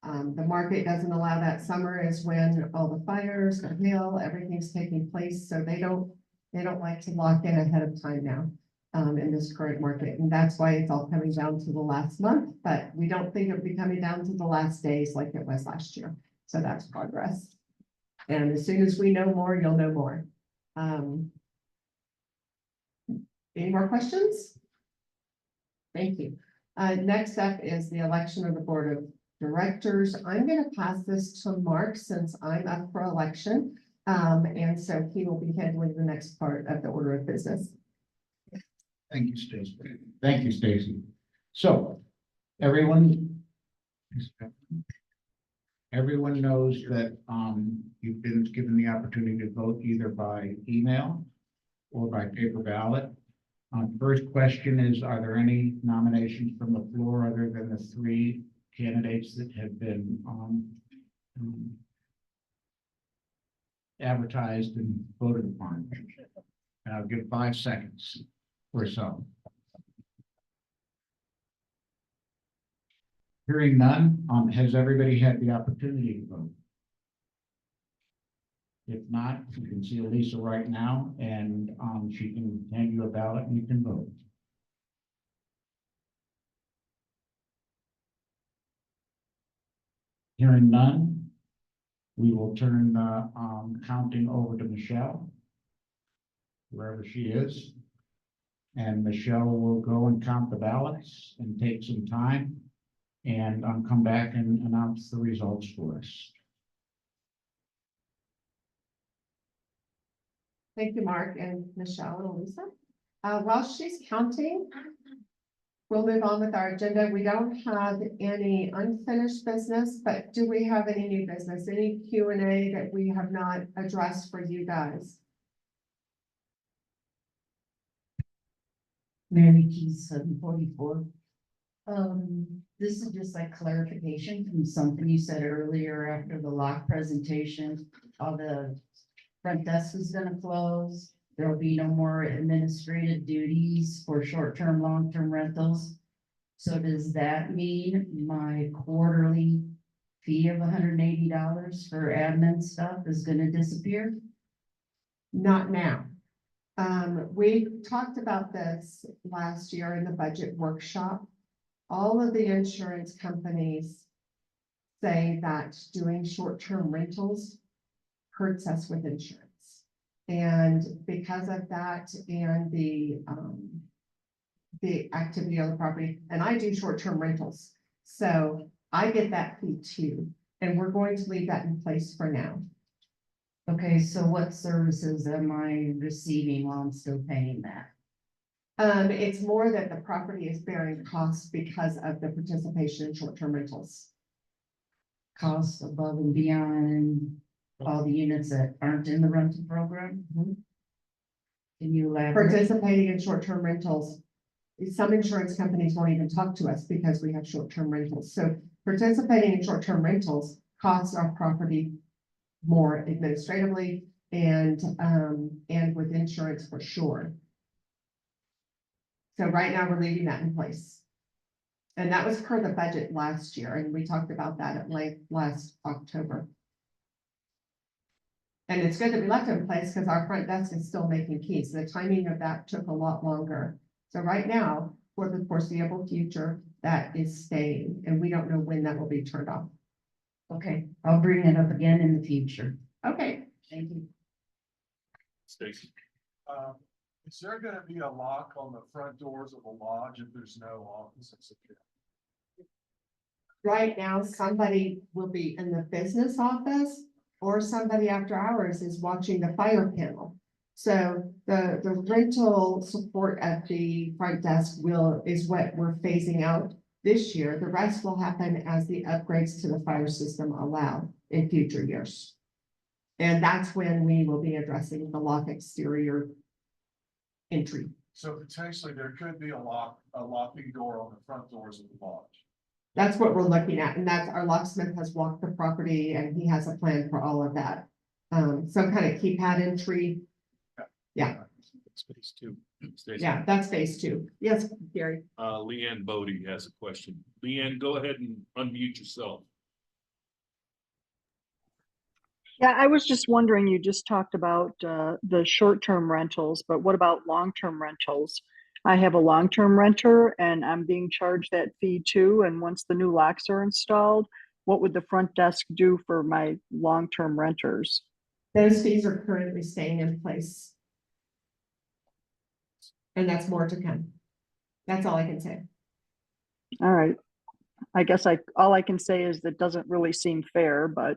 The market doesn't allow that. Summer is when all the fires, the hail, everything's taking place, so they don't like to lock in ahead of time now. In this current market, and that's why it's all coming down to the last month, but we don't think it'll be coming down to the last days like it was last year. So that's progress. And as soon as we know more, you'll know more. Any more questions? Thank you. Next up is the election of the board of directors. I'm going to pass this to Mark since I'm up for election. And so he will be handling the next part of the order of business. Thank you, Stacy. Thank you, Stacy. So, everyone knows that, you've been given the opportunity to vote either by email or by paper ballot. First question is, are there any nominations from the floor other than the 3 candidates that have been, advertised and voted upon? And I'll give 5 seconds or so. Hearing none, has everybody had the opportunity to vote? If not, you can see Elisa right now, and she can hand you a ballot and you can vote. Hearing none, we will turn the, counting over to Michelle, wherever she is. And Michelle will go and count the ballots and take some time and, come back and announce the results for us. Thank you, Mark and Michelle and Lisa. While she's counting, we'll move on with our agenda. We don't have any unfinished business, but do we have any new business, any Q&A that we have not addressed for you guys? Mary Keys, 744. This is just like clarification from something you said earlier after the lock presentation. All the front desk is gonna close. There will be no more administrative duties for short-term, long-term rentals. So does that mean my quarterly fee of $180 for admin stuff is gonna disappear? Not now. We talked about this last year in the budget workshop. All of the insurance companies say that doing short-term rentals hurts us with insurance. And because of that and the activity on the property, and I do short-term rentals, so I get that fee too. And we're going to leave that in place for now. Okay, so what services am I receiving while I'm still paying that? It's more that the property is bearing costs because of the participation in short-term rentals. Cost above and beyond all the units that aren't in the rental program? Can you elaborate? Participating in short-term rentals. Some insurance companies won't even talk to us because we have short-term rentals. So participating in short-term rentals costs our property more administratively and with insurance for sure. So right now we're leaving that in place. And that was per the budget last year, and we talked about that at length last October. And it's good that we left it in place because our front desk is still making keys. The timing of that took a lot longer. So right now, for the foreseeable future, that is staying, and we don't know when that will be turned off. Okay, I'll bring it up again in the future. Okay, Thank you. Stacy. Is there gonna be a lock on the front doors of the lodge if there's no offices? right now, somebody will be in the business office or somebody after hours is watching the fire panel. So the rental support at the front desk is what we're phasing out this year. The rest will happen as the upgrades to the fire system allow in future years. And that's when we will be addressing the lock exterior entry. So potentially there could be a locking door on the front doors of the lodge. That's what we're looking at, and that's our locksmith has walked the property and he has a plan for all of that. Some kind of keypad entry. Yeah, Space two. Stacy. yeah, that's phase two. Yes, Gary. Leanne Bodie has a question. Leanne, go ahead and unmute yourself. Yeah, I was just wondering, you just talked about the short-term rentals, but what about long-term rentals? I have a long-term renter and I'm being charged that fee too. And once the new locks are installed, what would the front desk do for my long-term renters? Those fees are currently staying in place. And that's more to come. That's all I can say. All right. I guess all I can say is that doesn't really seem fair, but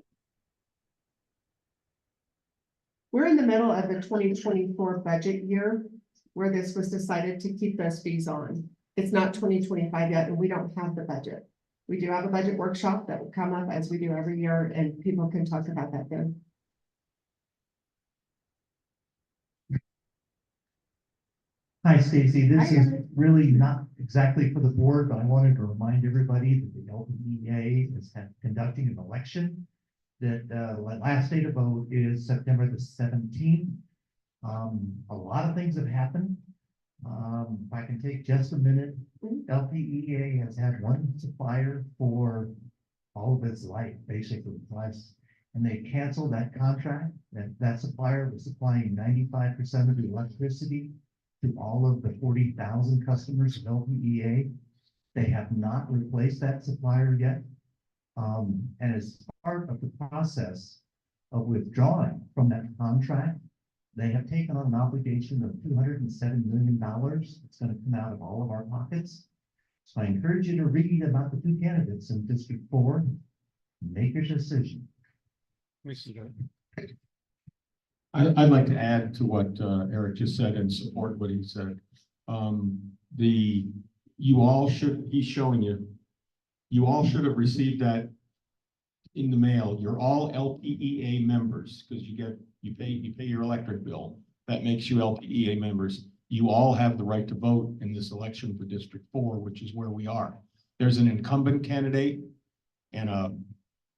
We're in the middle of the 2024 budget year where this was decided to keep those fees on. It's not 2025 yet, and we don't have the budget. We do have a budget workshop that will come up as we do every year, and people can talk about that then. Hi, Stacy. This Hi, is Evan. really not exactly for the board, but I wanted to remind everybody that the LPEA is conducting an election. That last day to vote is September the 17th. A lot of things have happened. If I can take just a minute, LPEA has had one supplier for all of its life, basically, and they canceled that contract. That supplier was supplying 95% of the electricity to all of the 40,000 customers of LPEA. They have not replaced that supplier yet. And as part of the process, of withdrawing from that contract. They have taken on an obligation of $207 million. It's going to come out of all of our pockets. So I encourage you to read about the two candidates in District 4. Make your decision. Let me see that. I'd like to add to what Eric just said and support what he said. You all should, he's showing you, you all should have received that in the mail. You're all LPEA members because you pay your electric bill. That makes you LPEA members. You all have the right to vote in this election for District 4, which is where we are. There's an incumbent candidate and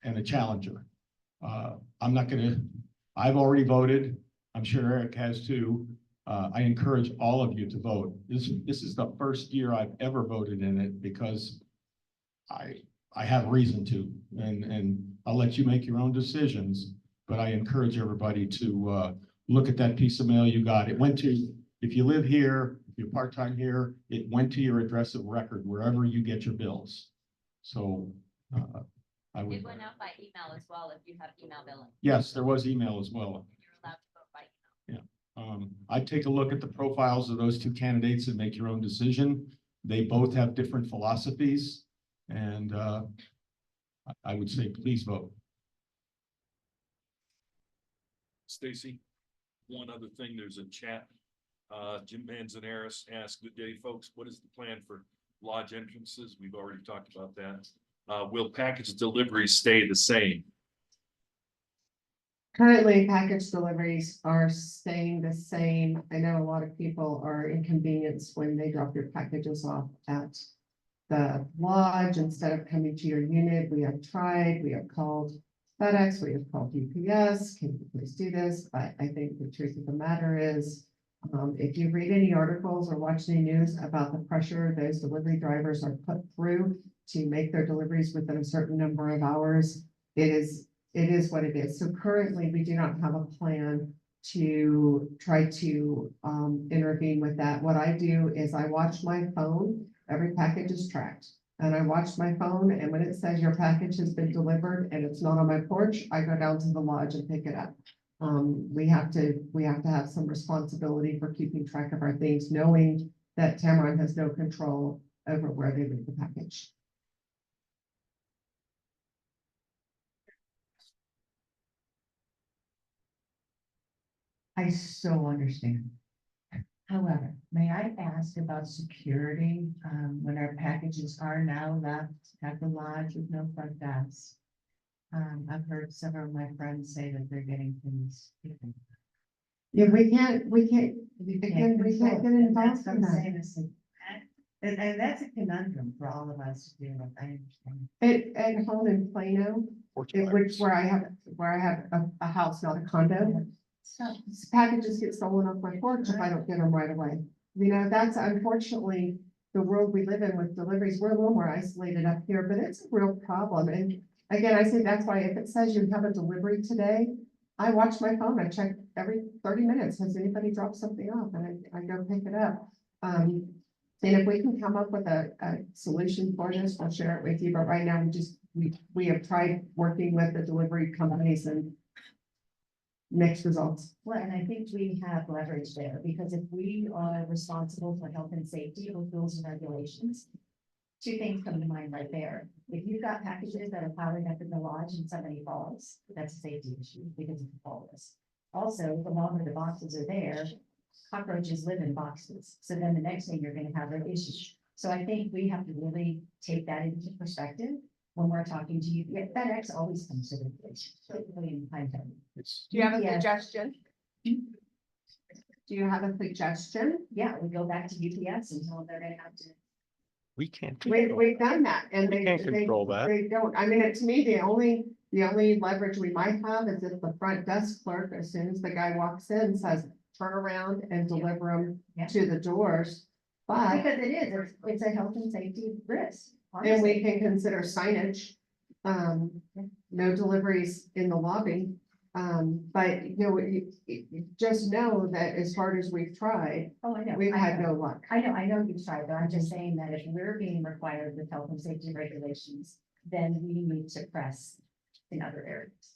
a challenger. I've already voted. I'm sure Eric has too. I encourage all of you to vote. This is the first year I've ever voted in it because I have reason to, and I'll let you make your own decisions, but I encourage everybody to look at that piece of mail you got. It went to, if you live here, if you're part-time here, it went to your address of record, wherever you get your bills. So I would. It went out by email as well, if you have email billing. Yes, there was email as well. You're allowed to vote by email. I'd take a look at the profiles of those two candidates and make your own decision. They both have different philosophies, and I would say please vote. Stacy, one other thing, there's a chat. Jim Manzanares asked, "Good day, folks. What is the plan for lodge entrances?" We've already talked about that. Will package deliveries stay the same? Currently, package deliveries are staying the same. I know a lot of people are inconvenienced when they drop their packages off at the lodge instead of coming to your unit. We have tried, we have called FedEx, we have called UPS, can you please do this? But I think the truth of the matter is, if you read any articles or watch any news about the pressure those delivery drivers are put through to make their deliveries within a certain number of hours, it is what it is. So currently, we do not have a plan to try to intervene with that. What I do is I watch my phone. Every package is tracked. And I watch my phone, and when it says your package has been delivered and it's not on my porch, I go down to the lodge and pick it up. We have to have some responsibility for keeping track of our things, knowing that Tamron has no control over where they leave the package. I so understand. However, may I ask about security, when our packages are now left at the lodge with no front desk? I've heard several of my friends say that they're getting things. Yeah, we can't get involved in that. And that's a conundrum for all of us to deal with, I understand. At home in Plano, where I have a house, not a condo. So, Packages get stolen off my porch if I don't get them right away. You know, that's unfortunately the world we live in with deliveries. We're a little more isolated up here, but it's a real problem. And again, I say that's why if it says you have a delivery today, I watch my phone. I check every 30 minutes. Has anybody dropped something off? And I go pick it up. And if we can come up with a solution for this, I'll share it with you. But right now, we have tried working with the delivery companies and mixed results. well, and I think we have leverage there, because if we are responsible for health and safety with rules and regulations, two things come to mind right there. If you've got packages that are piling up in the lodge and somebody falls, that's a safety issue because of the fall risk. Also, the longer the boxes are there, cockroaches live in boxes. So then the next thing you're gonna have are issues. So I think we have to really take that into perspective when we're talking to you. Yeah, FedEx always comes to the place, particularly in time zone. Do you have a Yes. suggestion? Do you have a suggestion? Yeah, we go back to UPS and tell them they're gonna have to. We can't. We've done that and We can't control that. they don't, I mean, to me, the only leverage we might have is if the front desk clerk, as soon as the guy walks in, says, turn around and deliver them Yeah. to the doors. But, Because it's a health and safety risk. and we can consider signage, no deliveries in the lobby. But you know, you just know that as hard as we've tried, Oh, I know. we've I had know. no luck. I know you've tried, but I'm just saying that if we're being required with health and safety regulations, then we need to press in other areas.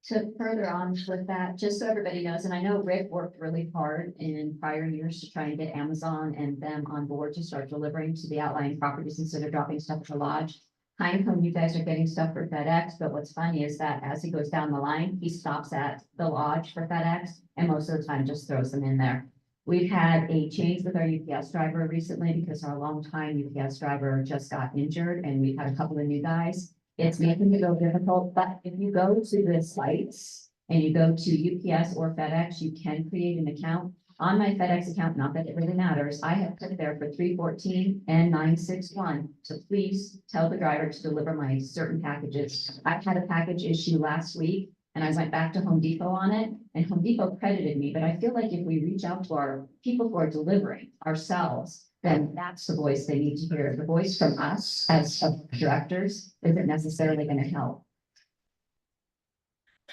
To further on with that, just so everybody knows, and I know Rick worked really hard in prior years to try and get Amazon and them on board to start delivering to the outlying properties instead of dropping stuff at the lodge. Pinecone, you guys are getting stuff for FedEx, but what's funny is that as he goes down the line, he stops at the lodge for FedEx and most of the time just throws them in there. We've had a change with our UPS driver recently because our longtime UPS driver just got injured and we've had a couple of new guys. It's making it go difficult, but if you go to the sites and you go to UPS or FedEx, you can create an account. On my FedEx account, not that it really matters, I have put there for 314 and 961 to please tell the driver to deliver my certain packages. I had a package issue last week and I went back to Home Depot on it and Home Depot credited me, but I feel like if we reach out to our people who are delivering ourselves, then that's the voice they need to hear. The voice from us as directors isn't necessarily going to help.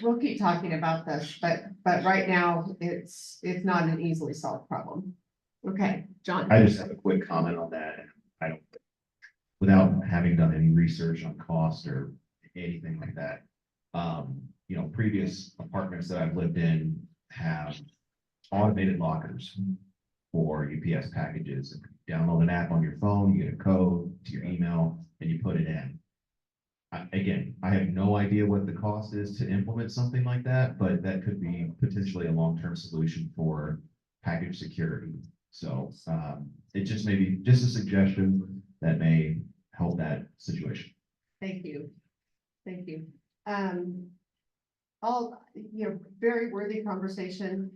We'll keep talking about this, but right now, it's not an easily solved problem. Okay, John. I just have a quick comment on that. I don't, without having done any research on cost or anything like that. You know, previous apartments that I've lived in have automated lockers for UPS packages. You download an app on your phone, you get a code to your email, and you put it in. Again, I have no idea what the cost is to implement something like that, but that could be potentially a long-term solution for package security. So it just may be just a suggestion that may help that situation. Thank you. Thank you. All, very worthy conversation.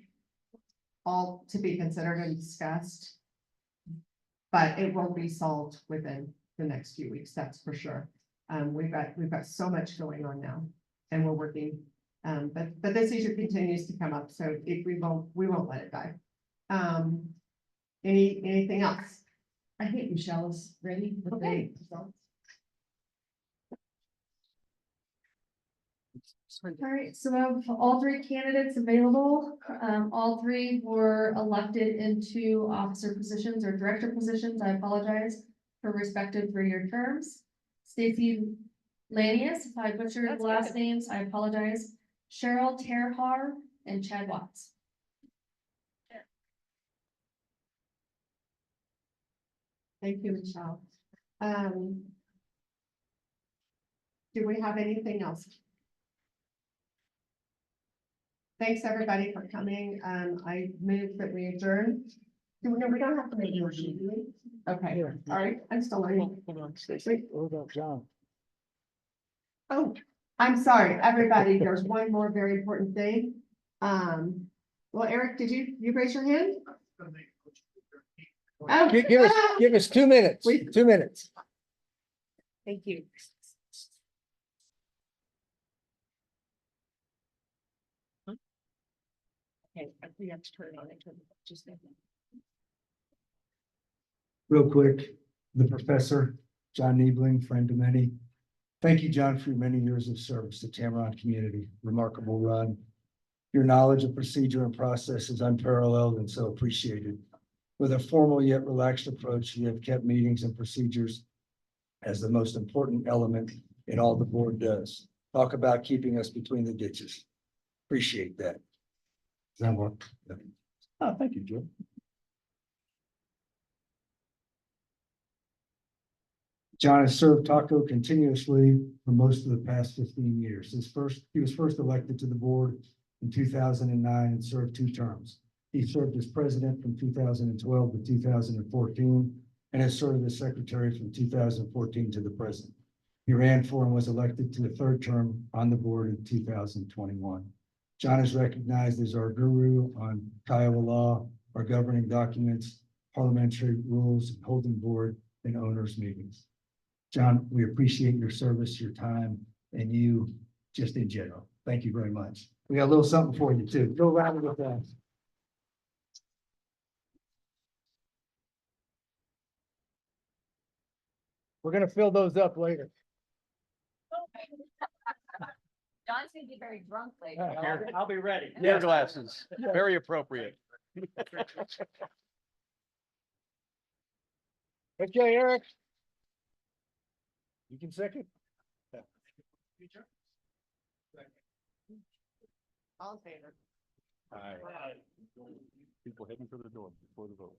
All to be considered and discussed. But it won't be solved within the next few weeks, that's for sure. We've got so much going on now and we're working. But this issue continues to come up, so we won't let it die. Anything else? I think Michelle is ready with the Okay. results. All right, so of all three candidates available, all three were elected into officer positions or director positions. I apologize for respective 3-year terms. Stacy Lanius, if I butchered That's the last good. names, I apologize. Cheryl Terhar and Chad Watts. Thank you, Michelle. Do we have anything else? Thanks, everybody, for coming. I move that we adjourn. We don't have to make a motion, do we? Okay, all right, I'm still learning. Hold on, Wait. What about John? Oh, I'm sorry, everybody, there's one more very important thing. Well, Eric, did you raise your hand? Oh, Give us 2 minutes, Wait. 2 minutes. Thank you. Okay, we have to turn it on. Just Real quick, the professor, John Niebling, friend to many. Thank you, John, for your many years of service to Tamaron community. Remarkable run. Your knowledge of procedure and process is unparalleled and so appreciated. With a formal yet relaxed approach, you have kept meetings and procedures as the most important element in all the board does. Talk about keeping us between the ditches. Appreciate that. Does that work? Oh, thank you, Joe. John has served Taco continuously for most of the past 15 years. He was first elected to the board in 2009 and served 2 terms. He served as president from 2012 to 2014 and has served as secretary from 2014 to the present. He ran for and was elected to the 3rd term on the board in 2021. John is recognized as our guru on Kiowa law, our governing documents, parliamentary rules, holding board and owners meetings. John, we appreciate your service, your time, and you just in general. Thank you very much. We got a little something for you too. Go around with that. We're gonna fill those up later. John's gonna be very drunk later. I'll be ready. Beer glasses, very appropriate. Okay, Eric. You can second? All in favor? People heading for the door before the vote.